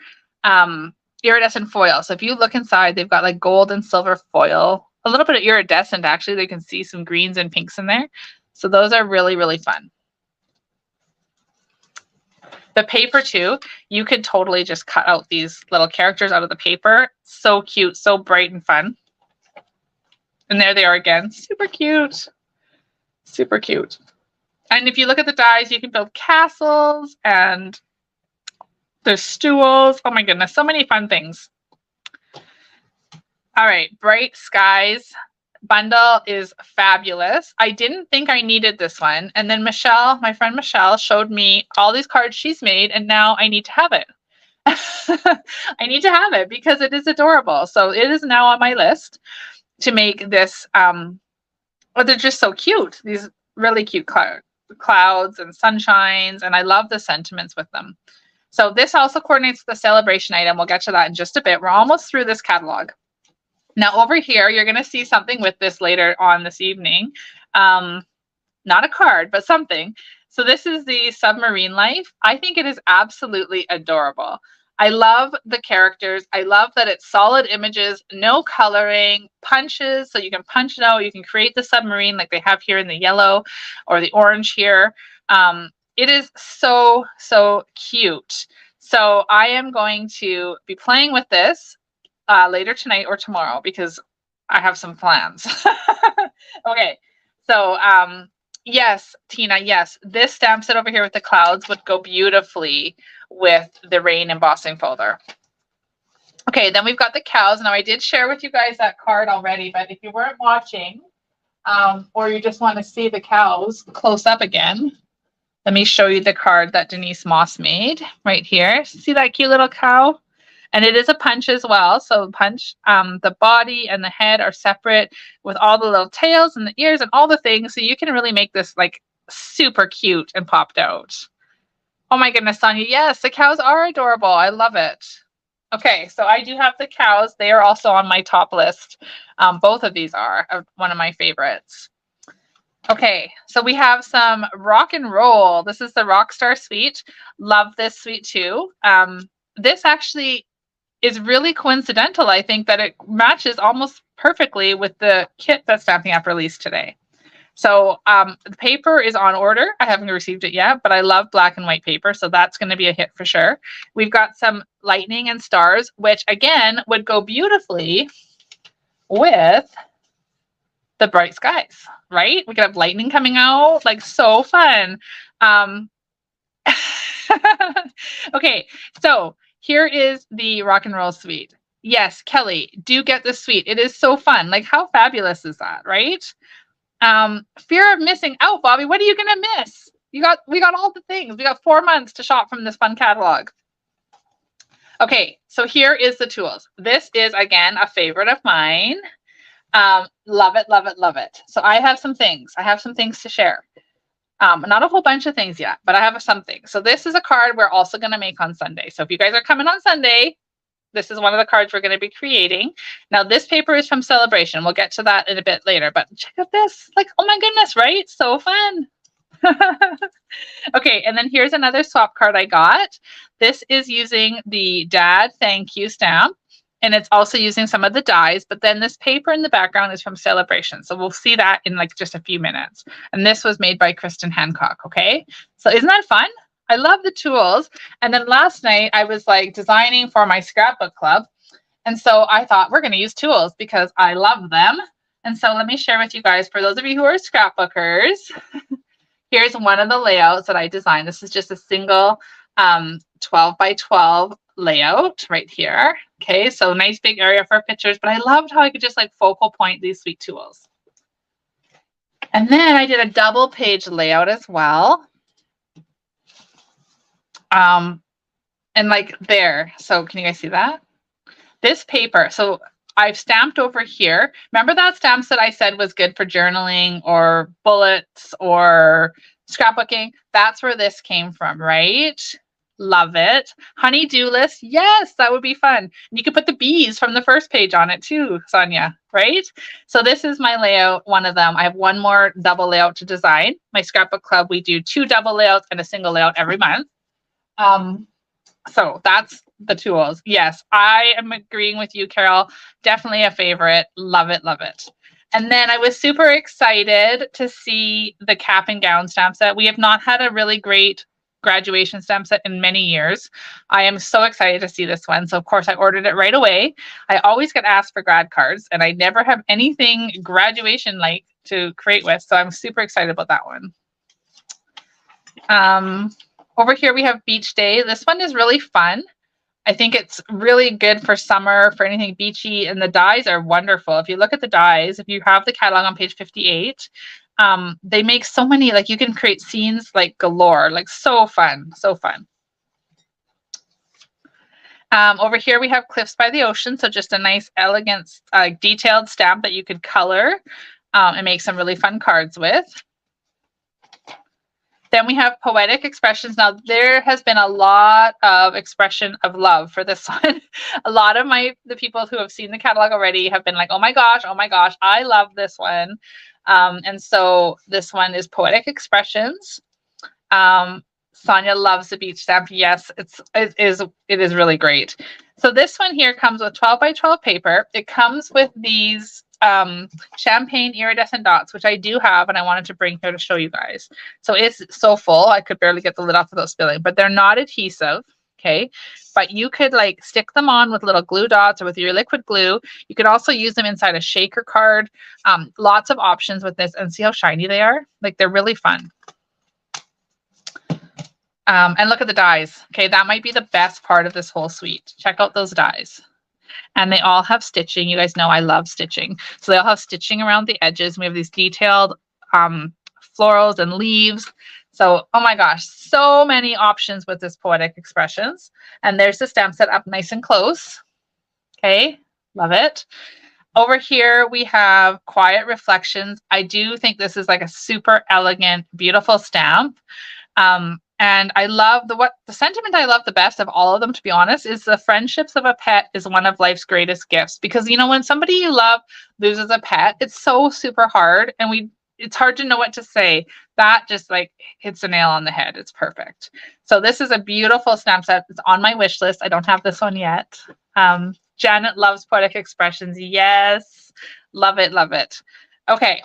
iridescent foil. So if you look inside, they've got like gold and silver foil, a little bit of iridescent actually. They can see some greens and pinks in there. So those are really, really fun. The paper too, you could totally just cut out these little characters out of the paper. So cute, so bright and fun. And there they are again. Super cute. Super cute. And if you look at the dies, you can build castles and there's stools. Oh my goodness, so many fun things. All right, Bright Skies bundle is fabulous. I didn't think I needed this one. And then Michelle, my friend Michelle, showed me all these cards she's made, and now I need to have it. I need to have it because it is adorable. So it is now on my list to make this. Oh, they're just so cute. These really cute clouds and sunshines, and I love the sentiments with them. So this also coordinates the Sale-A-Bration item. We'll get to that in just a bit. We're almost through this catalog. Now over here, you're going to see something with this later on this evening. Not a card, but something. So this is the Submarine Life. I think it is absolutely adorable. I love the characters. I love that it's solid images, no coloring, punches, so you can punch it out. You can create the submarine like they have here in the yellow or the orange here. It is so, so cute. So I am going to be playing with this later tonight or tomorrow because I have some plans. Okay, so yes, Tina, yes, this stamp set over here with the clouds would go beautifully with the rain embossing folder. Okay, then we've got the cows. Now I did share with you guys that card already, but if you weren't watching or you just want to see the cows close up again, let me show you the card that Denise Moss made right here. See that cute little cow? And it is a punch as well. So punch, the body and the head are separate with all the little tails and the ears and all the things. So you can really make this like super cute and popped out. Oh my goodness, Sonia. Yes, the cows are adorable. I love it. Okay, so I do have the cows. They are also on my top list. Both of these are one of my favorites. Okay, so we have some rock and roll. This is the Rockstar Suite. Love this suite too. This actually is really coincidental, I think, that it matches almost perfectly with the kit that Stampin' Up released today. So the paper is on order. I haven't received it yet, but I love black and white paper, so that's going to be a hit for sure. We've got some lightning and stars, which again would go beautifully with the bright skies, right? We could have lightning coming out, like so fun. Okay, so here is the rock and roll suite. Yes, Kelly, do get the suite. It is so fun. Like, how fabulous is that, right? Fear of missing out, Bobby. What are you gonna miss? We got all the things. We got 4 months to shop from this fun catalog. Okay, so here is the tools. This is again a favorite of mine. Love it, love it, love it. So I have some things. I have some things to share. Not a whole bunch of things yet, but I have something. So this is a card we're also going to make on Sunday. So if you guys are coming on Sunday, this is one of the cards we're going to be creating. Now, this paper is from Sale-A-Bration. We'll get to that in a bit later, but check out this. Like, oh my goodness, right? So fun. Okay, and then here's another swap card I got. This is using the Dad Thank You stamp, and it's also using some of the dies, but then this paper in the background is from Sale-A-Bration. So we'll see that in like just a few minutes. And this was made by Kristen Hancock, okay? So isn't that fun? I love the tools. And then last night I was like designing for my scrapbook club. And so I thought we're going to use tools because I love them. And so let me share with you guys, for those of you who are scrapbookers, here's one of the layouts that I designed. This is just a single 12 by 12 layout right here. Okay, so nice big area for pictures, but I loved how I could just like focal point these sweet tools. And then I did a double page layout as well. And like there, so can you guys see that? This paper, so I've stamped over here. Remember that stamps that I said was good for journaling or bullets or scrapbooking? That's where this came from, right? Love it. Honey-do list. Yes, that would be fun. And you could put the bees from the first page on it too, Sonia, right? So this is my layout, one of them. I have one more double layout to design. My scrapbook club, we do 2 double layouts and a single layout every month. So that's the tools. Yes, I am agreeing with you, Carol. Definitely a favorite. Love it, love it. And then I was super excited to see the cap and gown stamp set. We have not had a really great graduation stamp set in many years. I am so excited to see this one. So of course I ordered it right away. I always get asked for grad cards and I never have anything graduation like to create with. So I'm super excited about that one. Over here we have Beach Day. This one is really fun. I think it's really good for summer, for anything beachy, and the dies are wonderful. If you look at the dies, if you have the catalog on page 58, they make so many, like you can create scenes like galore, like so fun, so fun. Over here we have Cliffs by the Ocean, so just a nice, elegant, detailed stamp that you could color and make some really fun cards with. Then we have Poetic Expressions. Now, there has been a lot of expression of love for this one. A lot of the people who have seen the catalog already have been like, oh my gosh, I love this one. And so this one is Poetic Expressions. Sonia loves the beach stamp. Yes, it is really great. So this one here comes with 12 by 12 paper. It comes with these champagne iridescent dots, which I do have, and I wanted to bring here to show you guys. So it's so full, I could barely get the lid off without spilling, but they're not adhesive, okay? But you could like stick them on with little glue dots or with your liquid glue. You could also use them inside a shaker card. Lots of options with this, and see how shiny they are? Like they're really fun. And look at the dies. Okay, that might be the best part of this whole suite. Check out those dies. And they all have stitching. You guys know I love stitching. So they all have stitching around the edges. We have these detailed florals and leaves. So, oh my gosh, so many options with this Poetic Expressions. And there's the stamp set up nice and close. Okay, love it. Over here, we have Quiet Reflections. I do think this is like a super elegant, beautiful stamp. And I love the sentiment I love the best of all of them, to be honest, is the friendships of a pet is one of life's greatest gifts. Because, you know, when somebody you love loses a pet, it's so super hard. And it's hard to know what to say. That just like hits the nail on the head. It's perfect. So this is a beautiful stamp set. It's on my wish list. I don't have this one yet. Janet loves Poetic Expressions. Yes. Love it. Love it. Okay.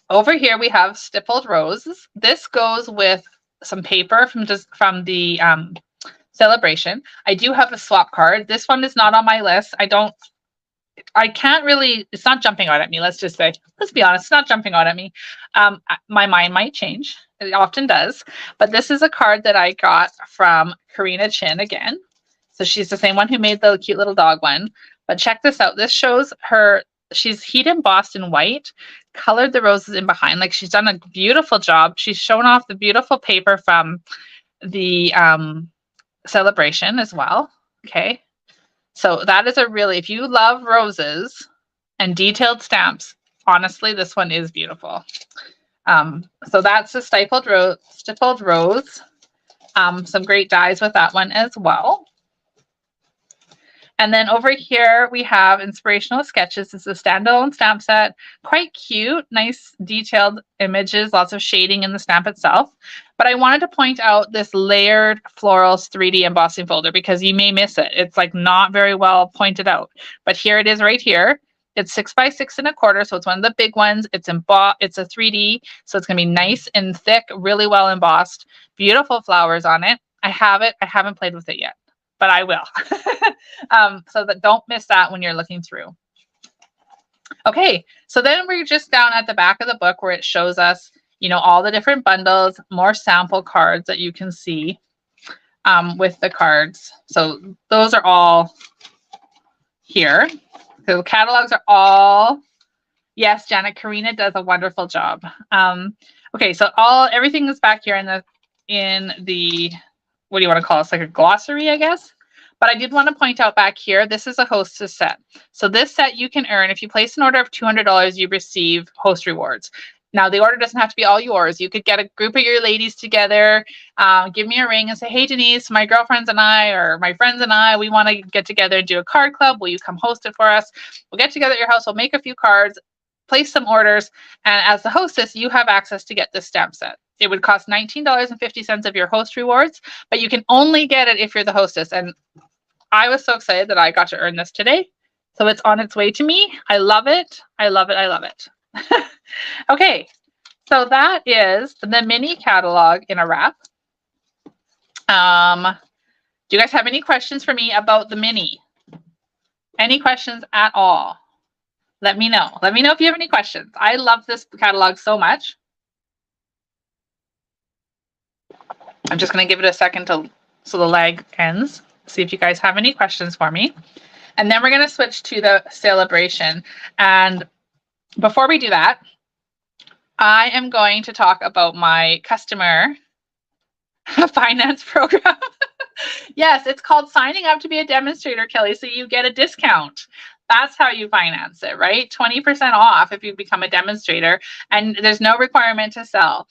Over here, we have Stippled Roses. This goes with some paper from the Sale-A-Bration. I do have a swap card. This one is not on my list. I can't really, it's not jumping out at me. Let's just say, let's be honest, it's not jumping out at me. My mind might change. It often does. But this is a card that I got from Karina Chin again. So she's the same one who made the cute little dog one. But check this out. This shows her, she's heat embossed in white, colored the roses in behind. Like she's done a beautiful job. She's shown off the beautiful paper from the Sale-A-Bration as well. Okay. So that is if you love roses and detailed stamps, honestly, this one is beautiful. So that's the stippled rose. Some great dies with that one as well. And then over here we have Inspirational Sketches. This is a standalone stamp set. Quite cute, nice detailed images, lots of shading in the stamp itself. But I wanted to point out this layered florals 3D embossing folder because you may miss it. It's like not very well pointed out. But here it is right here. It's 6 by 6 1/4, so it's one of the big ones. It's a 3D, so it's gonna be nice and thick, really well embossed. Beautiful flowers on it. I have it. I haven't played with it yet, but I will. So that don't miss that when you're looking through. Okay, so then we're just down at the back of the book where it shows us, you know, all the different bundles, more sample cards that you can see with the cards. So those are all here. So catalogs are all, yes, Janet, Karina does a wonderful job. Okay, so everything is back here in the what do you want to call it? It's like a glossary, I guess. But I did want to point out back here, this is a hostess set. So this set you can earn, if you place an order of $200, you receive host rewards. Now, the order doesn't have to be all yours. You could get a group of your ladies together, give me a ring and say, hey, Denise, my girlfriends and I, or my friends and I, we want to get together and do a card club. Will you come host it for us? We'll get together at your house. We'll make a few cards, place some orders. And as the hostess, you have access to get this stamp set. It would cost $19.50 of your host rewards, but you can only get it if you're the hostess. And I was so excited that I got to earn this today. So it's on its way to me. I love it. I love it. I love it. Okay, so that is the mini catalog in a wrap. Do you guys have any questions for me about the mini? Any questions at all? Let me know. Let me know if you have any questions. I love this catalog so much. I'm just going to give it a second so the lag ends. See if you guys have any questions for me. And then we're going to switch to the Sale-A-Bration. And before we do that, I am going to talk about my customer finance program. Yes, it's called signing up to be a demonstrator, Kelly, so you get a discount. That's how you finance it, right? 20% off if you become a demonstrator, and there's no requirement to sell.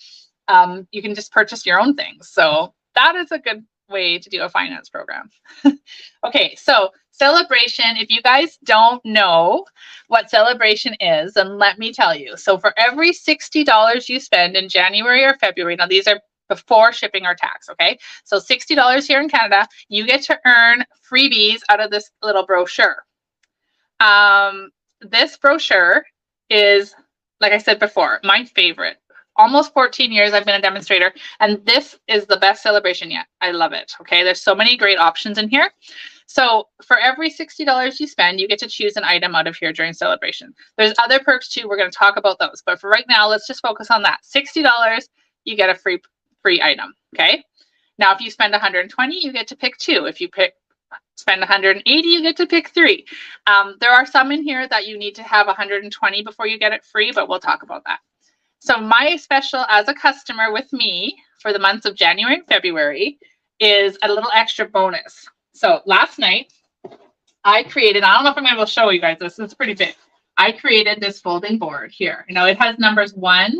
You can just purchase your own things. So that is a good way to do a finance program. Okay, so Sale-A-Bration, if you guys don't know what Sale-A-Bration is, then let me tell you. So for every $60 you spend in January or February, now these are before shipping or tax, okay? So $60 here in Canada, you get to earn freebies out of this little brochure. This brochure is, like I said before, my favorite. Almost 14 years I've been a demonstrator, and this is the best Sale-A-Bration yet. I love it. Okay, there's so many great options in here. So for every $60 you spend, you get to choose an item out of here during Sale-A-Bration. There's other perks too. We're going to talk about those, but for right now, let's just focus on that. $60, you get a free item. Okay. Now, if you spend 120, you get to pick 2. If you spend 180, you get to pick 3. There are some in here that you need to have 120 before you get it free, but we'll talk about that. So my special as a customer with me for the months of January and February is a little extra bonus. So last night I created, I don't know if I'm able to show you guys this, it's pretty big. I created this folding board here. You know, it has numbers 1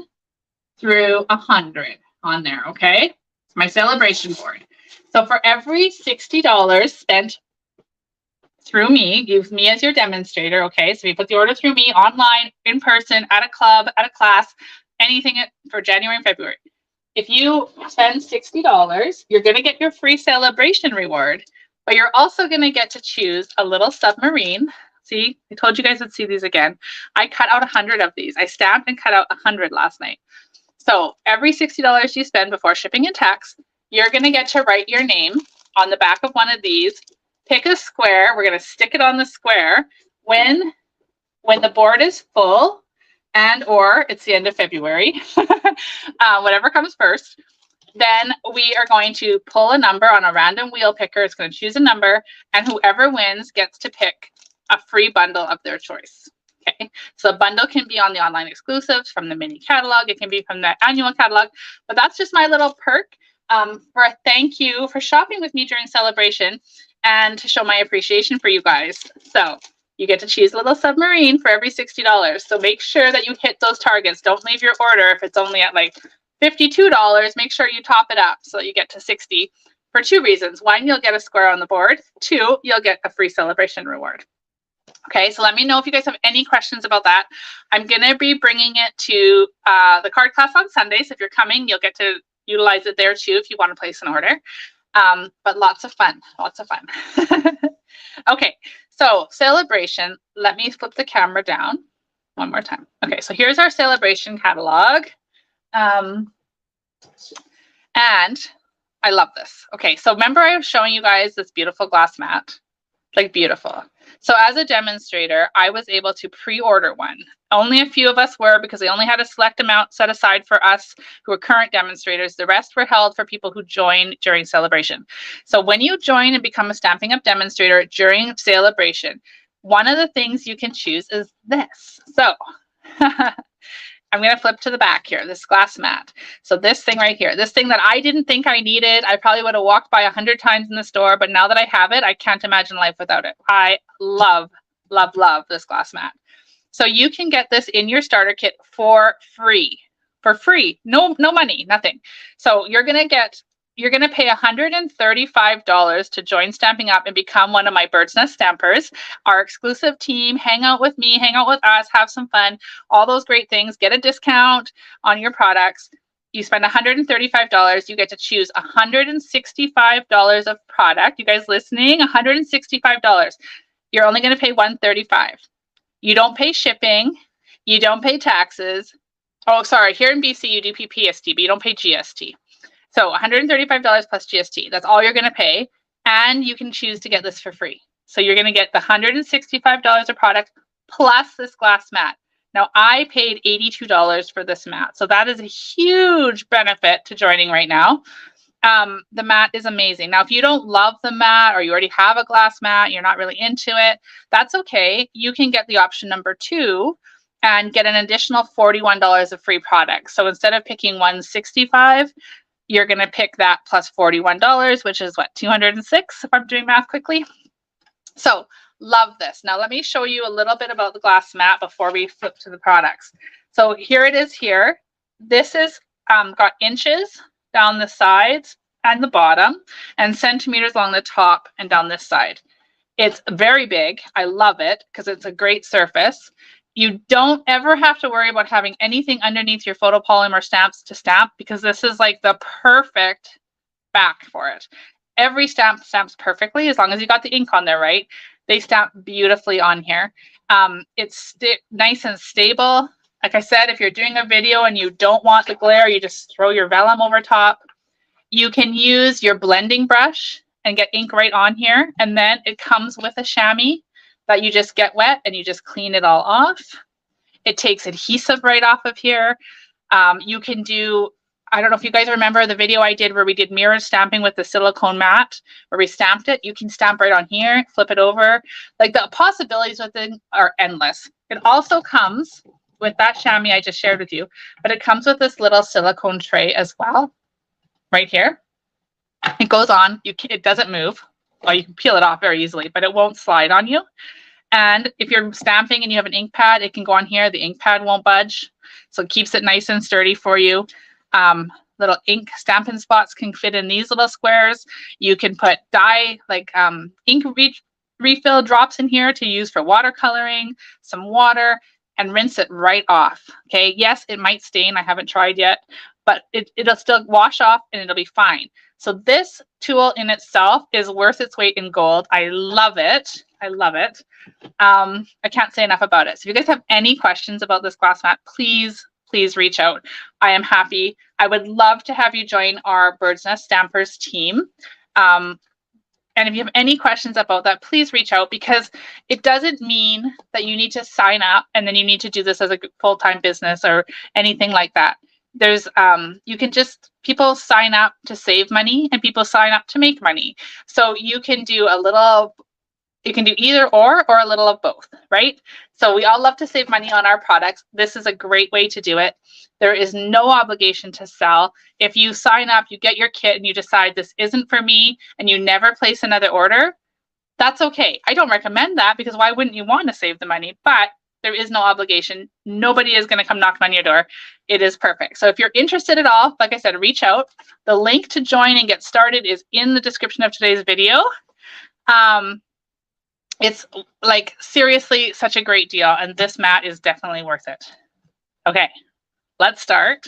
through 100 on there, okay? It's my Sale-A-Bration board. So for every $60 spent through me, use me as your demonstrator, okay? So you put the order through me, online, in person, at a club, at a class, anything for January and February. If you spend $60, you're going to get your free Sale-A-Bration reward, but you're also going to get to choose a little submarine. See, I told you guys would see these again. I cut out 100 of these. I stamped and cut out 100 last night. So every $60 you spend before shipping and tax, you're going to get to write your name on the back of one of these. Pick a square. We're going to stick it on the square when the board is full, and or it's the end of February, whatever comes first. Then we are going to pull a number on a random wheel picker. It's going to choose a number, and whoever wins gets to pick a free bundle of their choice. Okay, so a bundle can be on the online exclusives from the mini catalog. It can be from the annual catalog, but that's just my little perk for a thank you for shopping with me during Sale-A-Bration and to show my appreciation for you guys. So You get to choose a little submarine for every $60. So make sure that you hit those targets. Don't leave your order if it's only at like $52. Make sure you top it up so that you get to 60 for two reasons. One, you'll get a square on the board. Two, you'll get a free Sale-A-Bration reward. Okay, so let me know if you guys have any questions about that. I'm going to be bringing it to the card class on Sunday. So if you're coming, you'll get to utilize it there too if you want to place an order. But lots of fun, lots of fun. Okay, so Sale-A-Bration, let me flip the camera down one more time. Okay, so here's our Sale-A-Bration catalog. And I love this. Okay, so remember I was showing you guys this beautiful glass mat? Like beautiful. So as a demonstrator, I was able to pre-order one. Only a few of us were because they only had a select amount set aside for us who are current demonstrators. The rest were held for people who join during Sale-A-Bration. So when you join and become a Stampin' Up! Demonstrator during Sale-A-Bration, one of the things you can choose is this. So I'm going to flip to the back here, this glass mat. So this thing right here, this thing that I didn't think I needed, I probably would have walked by 100 times in the store, but now that I have it, I can't imagine life without it. I love, love, love this glass mat. So you can get this in your starter kit for free. For free. No money, nothing. So you're going to pay $135 to join Stampin' Up! And become one of my Bird's Nest stampers, our exclusive team, hang out with me, hang out with us, have some fun, all those great things, get a discount on your products. You spend $135, you get to choose $165 of product. You guys listening? $165. You're only going to pay $135. You don't pay shipping, you don't pay taxes. Oh, sorry, here in BC you do PPST, but you don't pay GST. So $135 plus GST, that's all you're going to pay. And you can choose to get this for free. So you're going to get the $165 of product plus this glass mat. Now I paid $82 for this mat. So that is a huge benefit to joining right now. The mat is amazing. Now, if you don't love the mat or you already have a glass mat, you're not really into it, that's okay. You can get the option number 2 and get an additional $41 of free product. So instead of picking $165, you're going to pick that plus $41, which is what, $206 if I'm doing math quickly. So love this. Now let me show you a little bit about the glass mat before we flip to the products. So here it is here. This is got inches down the sides and the bottom and centimeters along the top and down this side. It's very big. I love it because it's a great surface. You don't ever have to worry about having anything underneath your photopolymer stamps to stamp because this is like the perfect back for it. Every stamp stamps perfectly as long as you got the ink on there, right? They stamp beautifully on here. It's nice and stable. Like I said, if you're doing a video and you don't want the glare, you just throw your vellum over top. You can use your blending brush and get ink right on here. And then it comes with a chamois that you just get wet and you just clean it all off. It takes adhesive right off of here. You can do, I don't know if you guys remember the video I did where we did mirror stamping with the silicone mat, where we stamped it. You can stamp right on here, flip it over. Like the possibilities with it are endless. It also comes with that chamois I just shared with you, but it comes with this little silicone tray as well, right here. It goes on, it doesn't move. Well, you can peel it off very easily, but it won't slide on you. And if you're stamping and you have an ink pad, it can go on here. The ink pad won't budge. So it keeps it nice and sturdy for you. Little ink stamping spots can fit in these little squares. You can put dye, like ink refill drops in here to use for watercoloring, some water, and rinse it right off. Okay, yes, it might stain. I haven't tried yet, but it'll still wash off and it'll be fine. So this tool in itself is worth its weight in gold. I love it. I love it. I can't say enough about it. So if you guys have any questions about this glass mat, please reach out. I am happy. I would love to have you join our Bird's Nest Stampers team. And if you have any questions about that, please reach out because it doesn't mean that you need to sign up and then you need to do this as a full-time business or anything like that. There's, you can just, people sign up to save money and people sign up to make money. So you can do a little, you can do either or a little of both, right? So we all love to save money on our products. This is a great way to do it. There is no obligation to sell. If you sign up, you get your kit and you decide this isn't for me and you never place another order, that's okay. I don't recommend that because why wouldn't you want to save the money? But there is no obligation. Nobody is going to come knocking on your door. It is perfect. So if you're interested at all, like I said, reach out. The link to join and get started is in the description of today's video. It's like seriously such a great deal, and this mat is definitely worth it. Okay, let's start.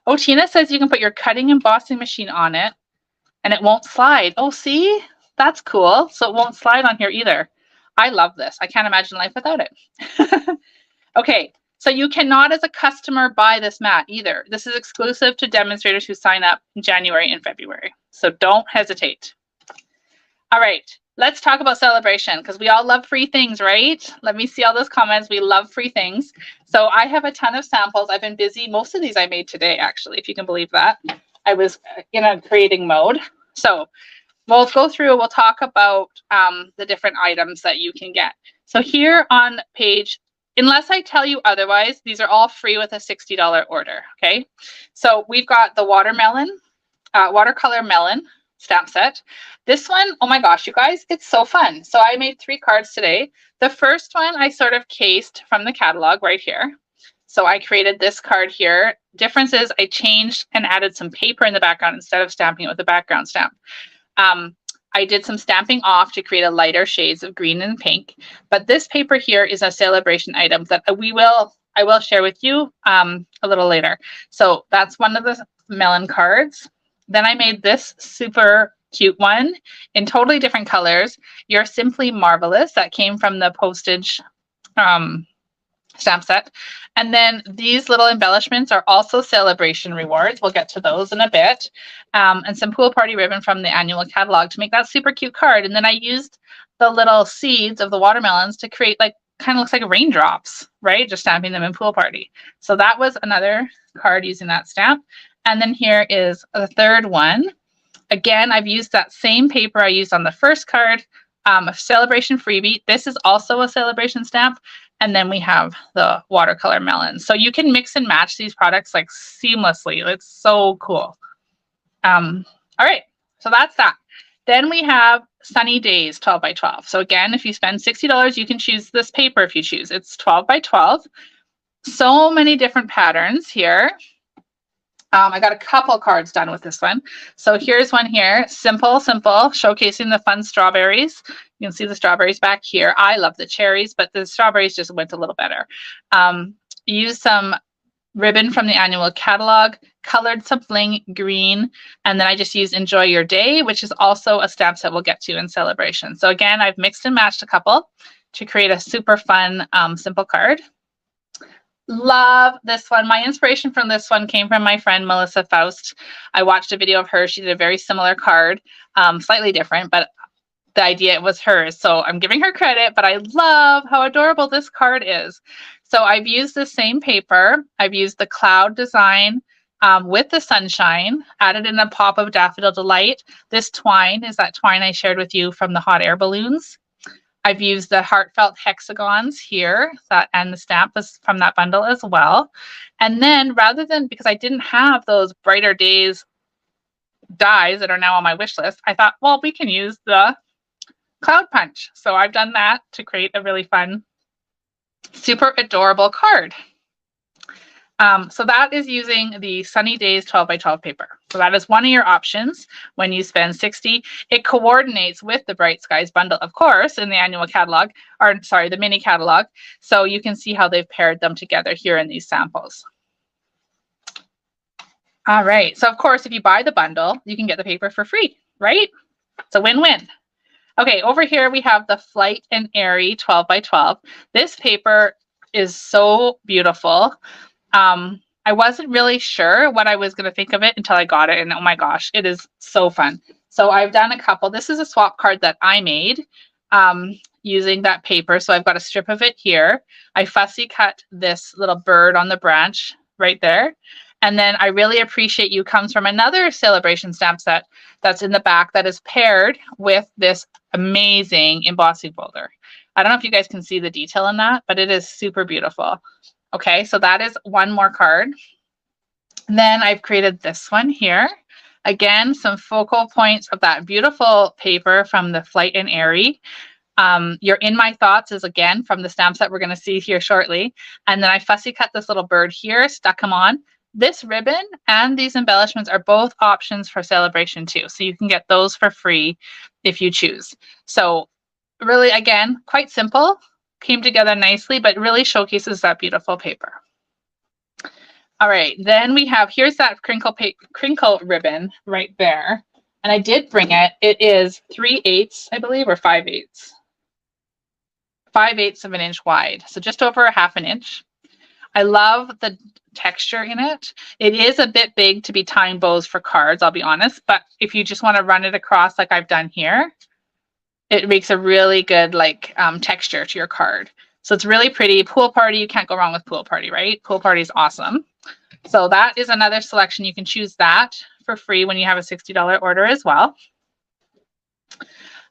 Oh, Tina says you can put your cutting embossing machine on it and it won't slide. Oh, see? That's cool. So it won't slide on here either. I love this. I can't imagine life without it. Okay, so you cannot as a customer buy this mat either. This is exclusive to demonstrators who sign up in January and February. So don't hesitate. All right, let's talk about Sale-A-Bration because we all love free things, right? Let me see all those comments. We love free things. So I have a ton of samples. I've been busy. Most of these I made today, actually, if you can believe that. I was in a creating mode. So we'll go through, we'll talk about the different items that you can get. So here on page, unless I tell you otherwise, these are all free with a $60 order, okay? So we've got the watermelon, watercolor melon stamp set. This one, oh my gosh, you guys, it's so fun. So I made 3 cards today. The first one I sort of cased from the catalog right here. So I created this card here. Difference is I changed and added some paper in the background instead of stamping it with a background stamp. I did some stamping off to create a lighter shades of green and pink. But this paper here is a Sale-A-Bration item that I will share with you a little later. So that's one of the melon cards. Then I made this super cute one in totally different colors. You're Simply Marvelous. That came from the postage stamp set. And then these little embellishments are also Sale-A-Bration rewards. We'll get to those in a bit. And some pool party ribbon from the annual catalog to make that super cute card. And then I used the little seeds of the watermelons to create like kind of looks like raindrops, right? Just stamping them in pool party. So that was another card using that stamp. And then here is the third one. Again, I've used that same paper I used on the first card, a Sale-A-Bration freebie. This is also a Sale-A-Bration stamp. And then we have the watercolor melon. So you can mix and match these products like seamlessly. It's so cool. All right, so that's that. Then we have Sunny Days 12 by 12. So again, if you spend $60, you can choose this paper if you choose. It's 12 by 12. So many different patterns here. I got a couple cards done with this one. So here's one here, simple, showcasing the fun strawberries. You can see the strawberries back here. I love the cherries, but the strawberries just went a little better. Use some ribbon from the annual catalog, colored something green, and then I just used Enjoy Your Day, which is also a stamp set we'll get to in Sale-A-Bration. So again, I've mixed and matched a couple to create a super fun, simple card. Love this one. My inspiration from this one came from my friend Melissa Faust. I watched a video of her. She did a very similar card, slightly different, but the idea was hers. So I'm giving her credit, but I love how adorable this card is. So I've used the same paper. I've used the cloud design with the sunshine, added in a pop of Daffodil Delight. This twine is that twine I shared with you from the hot air balloons. I've used the heartfelt hexagons here and the stamp is from that bundle as well. And then rather than, because I didn't have those Brighter Days dies that are now on my wish list, I thought, well, we can use the Cloud Punch. So I've done that to create a really fun, super adorable card. So that is using the Sunny Days 12 by 12 paper. So that is one of your options when you spend $60. It coordinates with the Bright Skies bundle, of course, in the annual catalog, or sorry, the mini catalog. So you can see how they've paired them together here in these samples. All right. So of course, if you buy the bundle, you can get the paper for free, right? It's a win-win. Okay, over here we have the Flight and Airy 12 by 12. This paper is so beautiful. I wasn't really sure what I was going to think of it until I got it. And oh my gosh, it is so fun. So I've done a couple. This is a swap card that I made using that paper. So I've got a strip of it here. I fussy cut this little bird on the branch right there. And then I Really Appreciate You comes from another Sale-A-Bration stamp set that's in the back that is paired with this amazing embossing folder. I don't know if you guys can see the detail in that, but it is super beautiful. Okay, so that is one more card. And then I've created this one here. Again, some focal points of that beautiful paper from the Flight and Airy. Your In My Thoughts is again from the stamp set we're going to see here shortly. And then I fussy cut this little bird here, stuck him on. This ribbon and these embellishments are both options for Sale-A-Bration too. So you can get those for free if you choose. So really, again, quite simple, came together nicely, but really showcases that beautiful paper. All right, then we have, here's that crinkle ribbon right there. And I did bring it. It is 3/8, I believe, or 5/8. 5/8 of an inch wide. So just over a half an inch. I love the texture in it. It is a bit big to be tying bows for cards, I'll be honest. But if you just want to run it across like I've done here, it makes a really good like texture to your card. So it's really pretty. Pool party, you can't go wrong with pool party, right? Pool party is awesome. So that is another selection. You can choose that for free when you have a $60 order as well.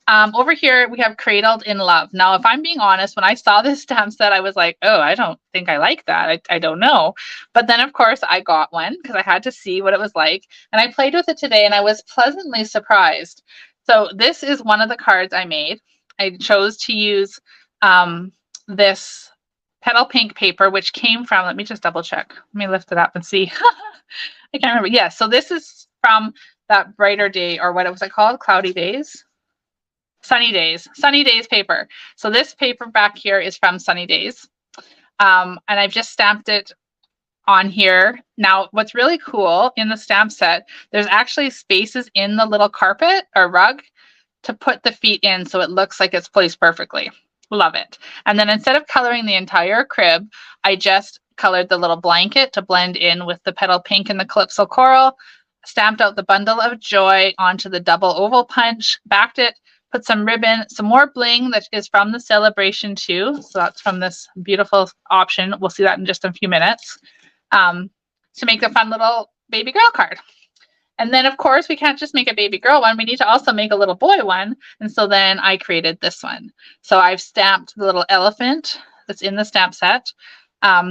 Over here, we have Cradled in Love. Now, if I'm being honest, when I saw this stamp set, I was like, oh, I don't think I like that. I don't know. But then, of course, I got one because I had to see what it was like. And I played with it today, and I was pleasantly surprised. So this is one of the cards I made. I chose to use this petal pink paper, which came from, let me just double check. Let me lift it up and see. I can't remember. Yeah, so this is from that Brighter Day, or what was it called? Cloudy Days? Sunny Days paper. So this paper back here is from Sunny Days. And I've just stamped it on here. Now, what's really cool in the stamp set, there's actually spaces in the little carpet or rug to put the feet in so it looks like it's placed perfectly. Love it. And then instead of coloring the entire crib, I just colored the little blanket to blend in with the petal pink and the Calypso Coral, stamped out the Bundle of Joy onto the double oval punch, backed it, put some ribbon, some more bling that is from the Sale-A-Bration too. So that's from this beautiful option. We'll see that in just a few minutes to make a fun little baby girl card. And then, of course, we can't just make a baby girl one. We need to also make a little boy one. And so then I created this one. So I've stamped the little elephant that's in the stamp set.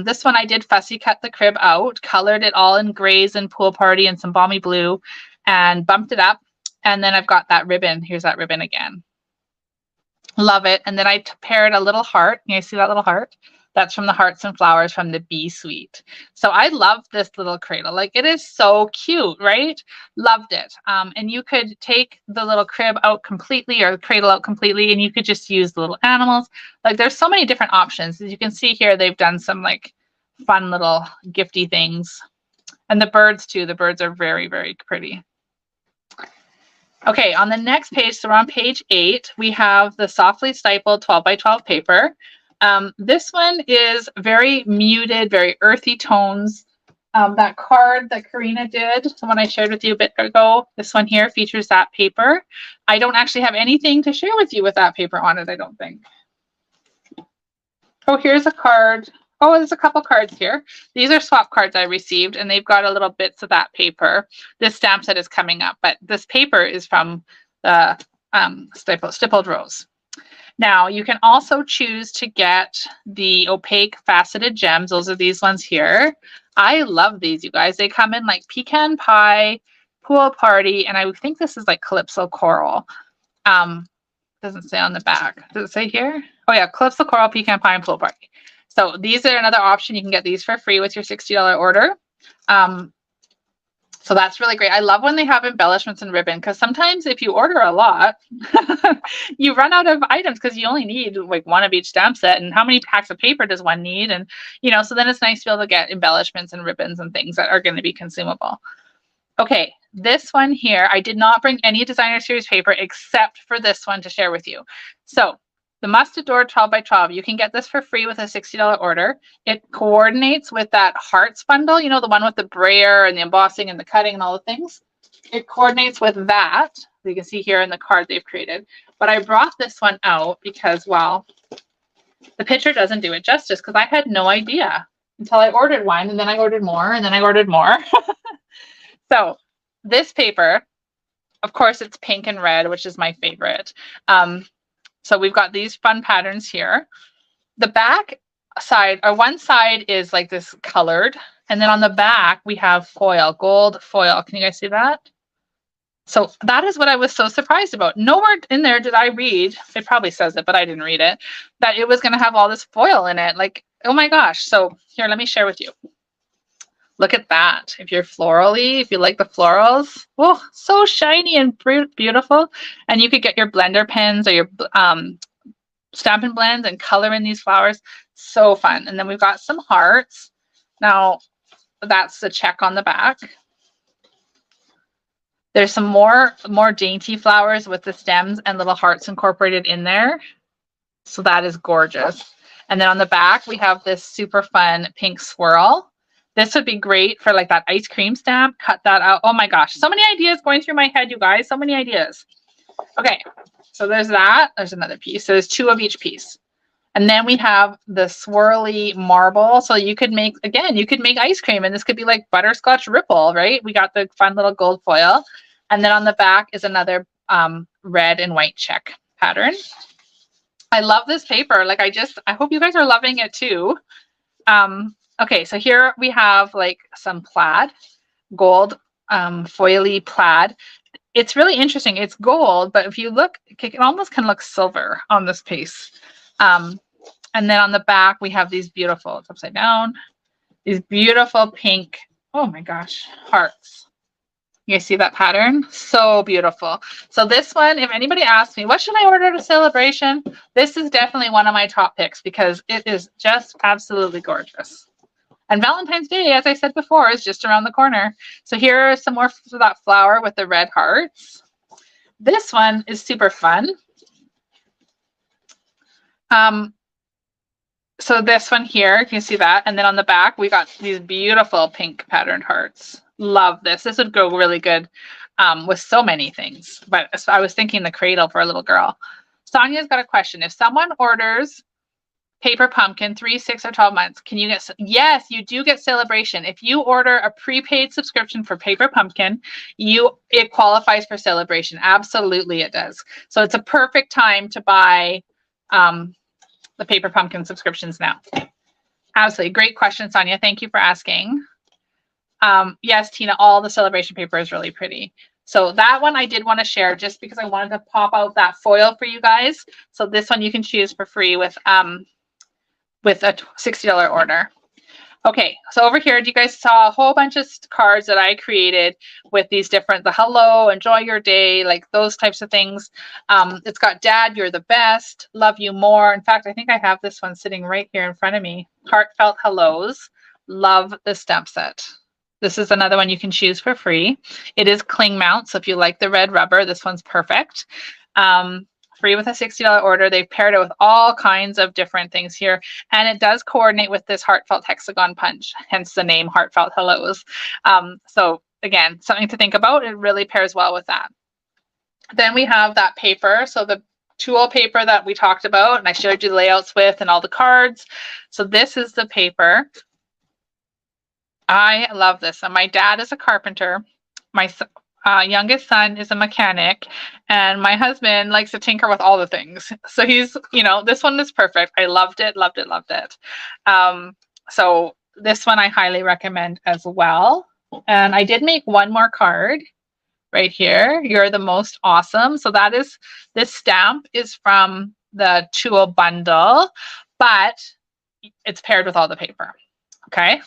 This one I did fussy cut the crib out, colored it all in grays and Pool Party and some balmy blue, and bumped it up. And then I've got that ribbon. Here's that ribbon again. Love it. And then I paired a little heart. Can you see that little heart? That's from the Hearts and Flowers from the Bee Suite. So I love this little cradle. Like, it is so cute, right? Loved it. And you could take the little crib out completely or the cradle out completely, and you could just use the little animals. Like, there's so many different options. As you can see here, they've done some like fun little gifty things. And the birds too. The birds are very, very pretty. Okay, on the next page, so we're on page 8, we have the softly stippled 12 by 12 paper. This one is very muted, very earthy tones. That card that Karina did, the one I shared with you a bit ago, this one here features that paper. I don't actually have anything to share with you with that paper on it, I don't think. Oh, here's a card. Oh, there's a couple cards here. These are swap cards I received, and they've got a little bits of that paper. This stamp set is coming up, but this paper is from the Stippled Rose. Now, you can also choose to get the opaque faceted gems. Those are these ones here. I love these, you guys. They come in like Pecan Pie, Pool Party, and I think this is like Calypso Coral. Doesn't say on the back. Does it say here? Oh yeah, Calypso Coral, Pecan Pie, and Pool Party. So these are another option. You can get these for free with your $60 order. So that's really great. I love when they have embellishments and ribbon, because sometimes if you order a lot, you run out of items because you only need like one of each stamp set. And how many packs of paper does one need? And, you know, so then it's nice to be able to get embellishments and ribbons and things that are going to be consumable. Okay, this one here, I did not bring any designer series paper except for this one to share with you. So the Must Adore 12 by 12, you can get this for free with a $60 order. It coordinates with that Hearts bundle, you know, the one with the brayer and the embossing and the cutting and all the things. It coordinates with that. You can see here in the card they've created. But I brought this one out because, well, the picture doesn't do it justice, because I had no idea until I ordered one, and then I ordered more, and then I ordered more. So this paper, of course, it's pink and red, which is my favorite. So we've got these fun patterns here. The back side, or one side is like this colored. And then on the back, we have foil, gold foil. Can you guys see that? So that is what I was so surprised about. Nowhere in there did I read, it probably says it, but I didn't read it, that it was going to have all this foil in it. Like, oh my gosh. So here, let me share with you. Look at that. If you're florally, if you like the florals, oh, so shiny and beautiful. And you could get your blender pens or your Stampin' Blends and color in these flowers. So fun. And then we've got some hearts. Now, that's the check on the back. There's some more dainty flowers with the stems and little hearts incorporated in there. So that is gorgeous. And then on the back, we have this super fun pink swirl. This would be great for like that ice cream stamp. Cut that out. Oh my gosh. So many ideas going through my head, you guys. So many ideas. Okay. So there's that. There's another piece. So there's 2 of each piece. And then we have the swirly marble. So you could make, again, you could make ice cream, and this could be like butterscotch ripple, right? We got the fun little gold foil. And then on the back is another red and white check pattern. I love this paper. Like I hope you guys are loving it too. Okay, so here we have like some plaid, gold foily plaid. It's really interesting. It's gold, but if you look, it almost can look silver on this piece. And then on the back, we have these beautiful, it's upside down, these beautiful pink, oh my gosh, hearts. You guys see that pattern? So beautiful. So this one, if anybody asks me, what should I order to Sale-A-Bration? This is definitely one of my top picks because it is just absolutely gorgeous. And Valentine's Day, as I said before, is just around the corner. So here are some more for that flower with the red hearts. This one is super fun. So this one here, you can see that. And then on the back, we got these beautiful pink patterned hearts. Love this. This would go really good with so many things. But I was thinking the cradle for a little girl. Sonia's got a question. If someone orders Paper Pumpkin 3, 6, or 12 months, can you get? Yes, you do get Sale-A-Bration. If you order a prepaid subscription for Paper Pumpkin, it qualifies for Sale-A-Bration. Absolutely, it does. So it's a perfect time to buy the Paper Pumpkin subscriptions now. Absolutely. Great question, Sonia. Thank you for asking. Yes, Tina, all the Sale-A-Bration paper is really pretty. So that one I did want to share just because I wanted to pop out that foil for you guys. So this one you can choose for free with a $60 order. Okay, so over here, you guys saw a whole bunch of cards that I created with these different, the hello, enjoy your day, like those types of things. It's got Dad, you're the best, love you more. In fact, I think I have this one sitting right here in front of me. Heartfelt hellos, love the stamp set. This is another one you can choose for free. It is cling mount, so if you like the red rubber, this one's perfect. Free with a $60 order. They've paired it with all kinds of different things here. And it does coordinate with this heartfelt hexagon punch, hence the name Heartfelt Hellos. So again, something to think about. It really pairs well with that. Then we have that paper. So the tool paper that we talked about and I showed you the layouts with and all the cards. So this is the paper. I love this. And my dad is a carpenter. My youngest son is a mechanic, and my husband likes to tinker with all the things. So he's, this one is perfect. I loved it, loved it, loved it. So this one I highly recommend as well. And I did make one more card right here. You're the most awesome. So this stamp is from the tool bundle, but it's paired with all the paper. Okay.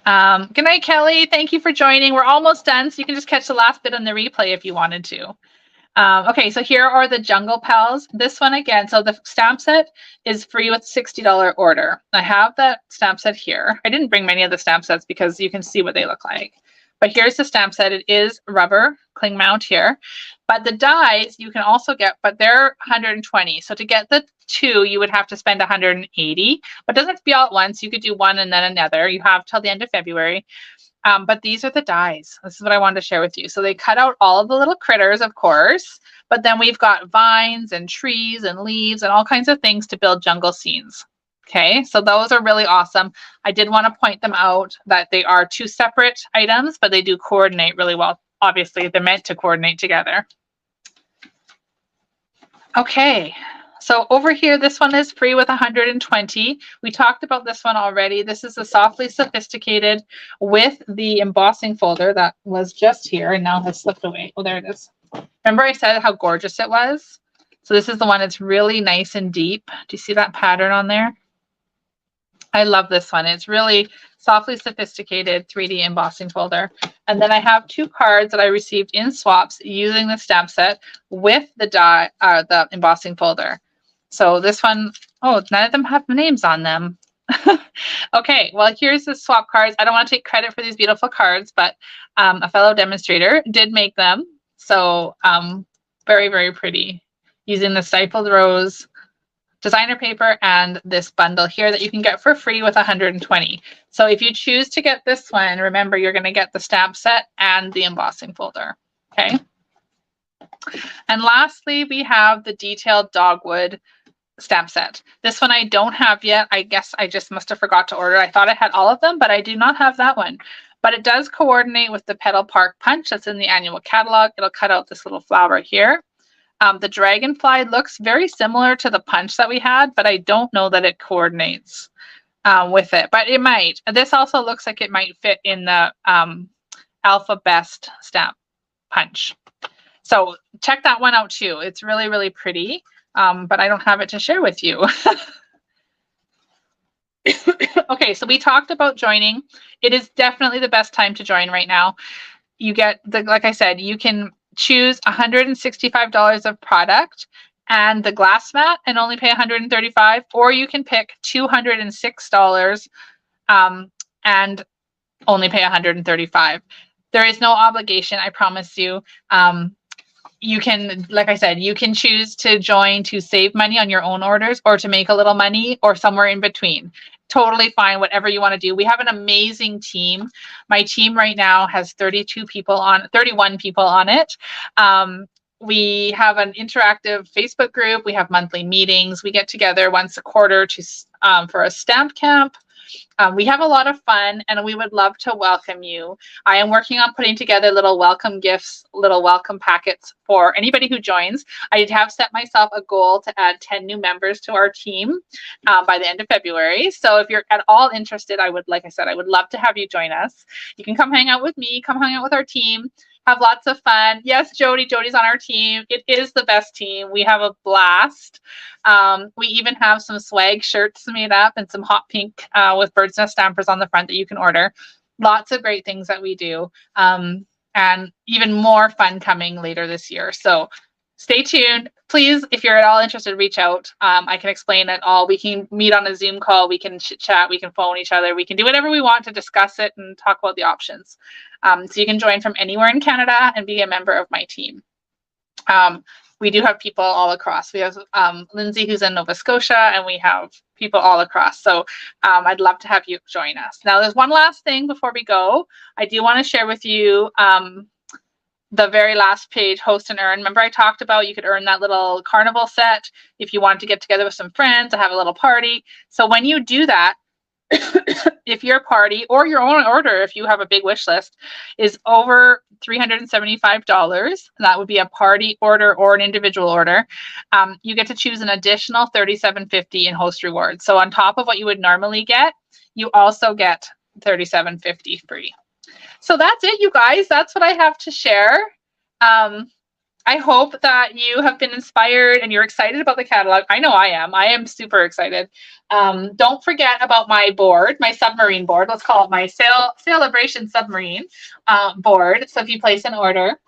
Good night, Kelly. Thank you for joining. We're almost done, so you can just catch the last bit on the replay if you wanted to. Okay, so here are the Jungle Pals. This one again, so the stamp set is free with $60 order. I have that stamp set here. I didn't bring many of the stamp sets because you can see what they look like. But here's the stamp set. It is rubber cling mount here. But the dies you can also get, but they're $120. So to get the 2, you would have to spend $180. But it doesn't have to be all at once. You could do one and then another. You have till the end of February. But these are the dies. This is what I wanted to share with you. So they cut out all of the little critters, of course. But then we've got vines and trees and leaves and all kinds of things to build jungle scenes. Okay, so those are really awesome. I did want to point them out that they are 2 separate items, but they do coordinate really well. Obviously, they're meant to coordinate together. Okay, So over here, this one is free with 120. We talked about this one already. This is the Softly Sophisticated with the embossing folder that was just here and now has slipped away. Oh, there it is. Remember I said how gorgeous it was? So this is the one that's really nice and deep. Do you see that pattern on there? I love this one. It's really Softly Sophisticated 3D embossing folder. And then I have 2 cards that I received in swaps using the stamp set with the embossing folder. So this one, oh, none of them have names on them. Okay, well, here's the swap cards. I don't want to take credit for these beautiful cards, but a fellow demonstrator did make them. So very, very pretty. Using the Stippled Rose designer paper and this bundle here that you can get for free with 120. So if you choose to get this one, remember you're going to get the stamp set and the embossing folder. Okay. And lastly, we have the detailed dogwood stamp set. This one I don't have yet. I guess I just must have forgot to order. I thought I had all of them, but I do not have that one. But it does coordinate with the Petal Park punch that's in the annual catalog. It'll cut out this little flower here. The dragonfly looks very similar to the punch that we had, but I don't know that it coordinates with it, but it might. This also looks like it might fit in the Alpha Best stamp punch. So check that one out too. It's really, really pretty, but I don't have it to share with you. Okay, so we talked about joining. It is definitely the best time to join right now. You get like I said, you can choose $165 of product and the glass mat and only pay $135, or you can pick $206 and only pay $135. There is no obligation, I promise you. You can, like I said, you can choose to join to save money on your own orders or to make a little money or somewhere in between. Totally fine, whatever you want to do. We have an amazing team. My team right now has 31 people on it. We have an interactive Facebook group. We have monthly meetings. We get together once a quarter to for a stamp camp. We have a lot of fun and we would love to welcome you. I am working on putting together little welcome gifts, little welcome packets for anybody who joins. I have set myself a goal to add 10 new members to our team by the end of February. So if you're at all interested, like I said, I would love to have you join us. You can come hang out with me, come hang out with our team. Have lots of fun. Yes, Jody's on our team. It is the best team. We have a blast. We even have some swag shirts made up and some hot pink with Bird's Nest stampers on the front that you can order. Lots of great things that we do. And even more fun coming later this year. So stay tuned. Please, if you're at all interested, reach out. I can explain it all. We can meet on a Zoom call. We can chit chat. We can phone each other. We can do whatever we want to discuss it and talk about the options. So you can join from anywhere in Canada and be a member of my team. We do have people all across. We have Lindsay, who's in Nova Scotia, and we have people all across. So I'd love to have you join us. Now, there's one last thing before we go. I do want to share with you the very last page, host and earn. Remember I talked about you could earn that little carnival set if you want to get together with some friends and have a little party. So when you do that, if your party or your own order, if you have a big wish list, is over $375, that would be a party order or an individual order, you get to choose an additional $37.50 in host rewards. So on top of what you would normally get, you also get $37.50 free. So that's it, you guys. That's what I have to share. I hope that you have been inspired and you're excited about the catalog. I know I am. I am super excited. Don't forget about my board, my submarine board. Let's call it my Sale-A-Bration submarine board. So if you place an order,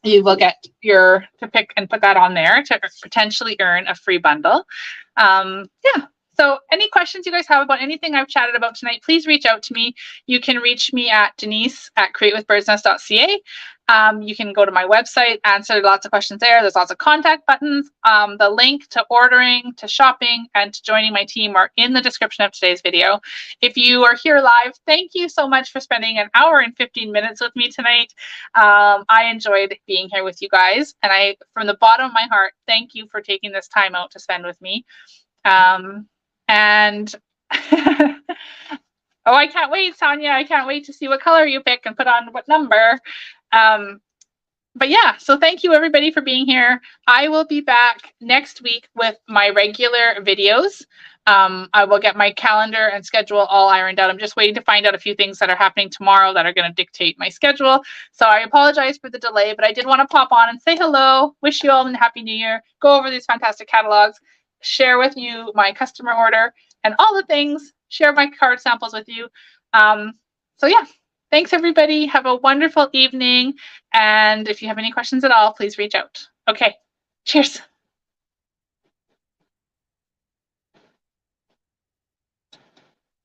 you will get to pick and put that on there to potentially earn a free bundle. Yeah. So any questions you guys have about anything I've chatted about tonight, please reach out to me. You can reach me at denise@createwithbirdsnest.ca. You can go to my website, answer lots of questions there. There's lots of contact buttons. The link to ordering, to shopping, and to joining my team are in the description of today's video. If you are here live, thank you so much for spending an hour and 15 minutes with me tonight. I enjoyed being here with you guys. And from the bottom of my heart, thank you for taking this time out to spend with me. And oh, I can't wait, Sonia. I can't wait to see what color you pick and put on what number. But yeah, so thank you everybody for being here. I will be back next week with my regular videos. I will get my calendar and schedule all ironed out. I'm just waiting to find out a few things that are happening tomorrow that are going to dictate my schedule. So I apologize for the delay, but I did want to pop on and say hello, wish you all a happy new year, go over these fantastic catalogs, share with you my customer order and all the things, share my card samples with you. So yeah, thanks everybody. Have a wonderful evening. And if you have any questions at all, please reach out. Okay, cheers.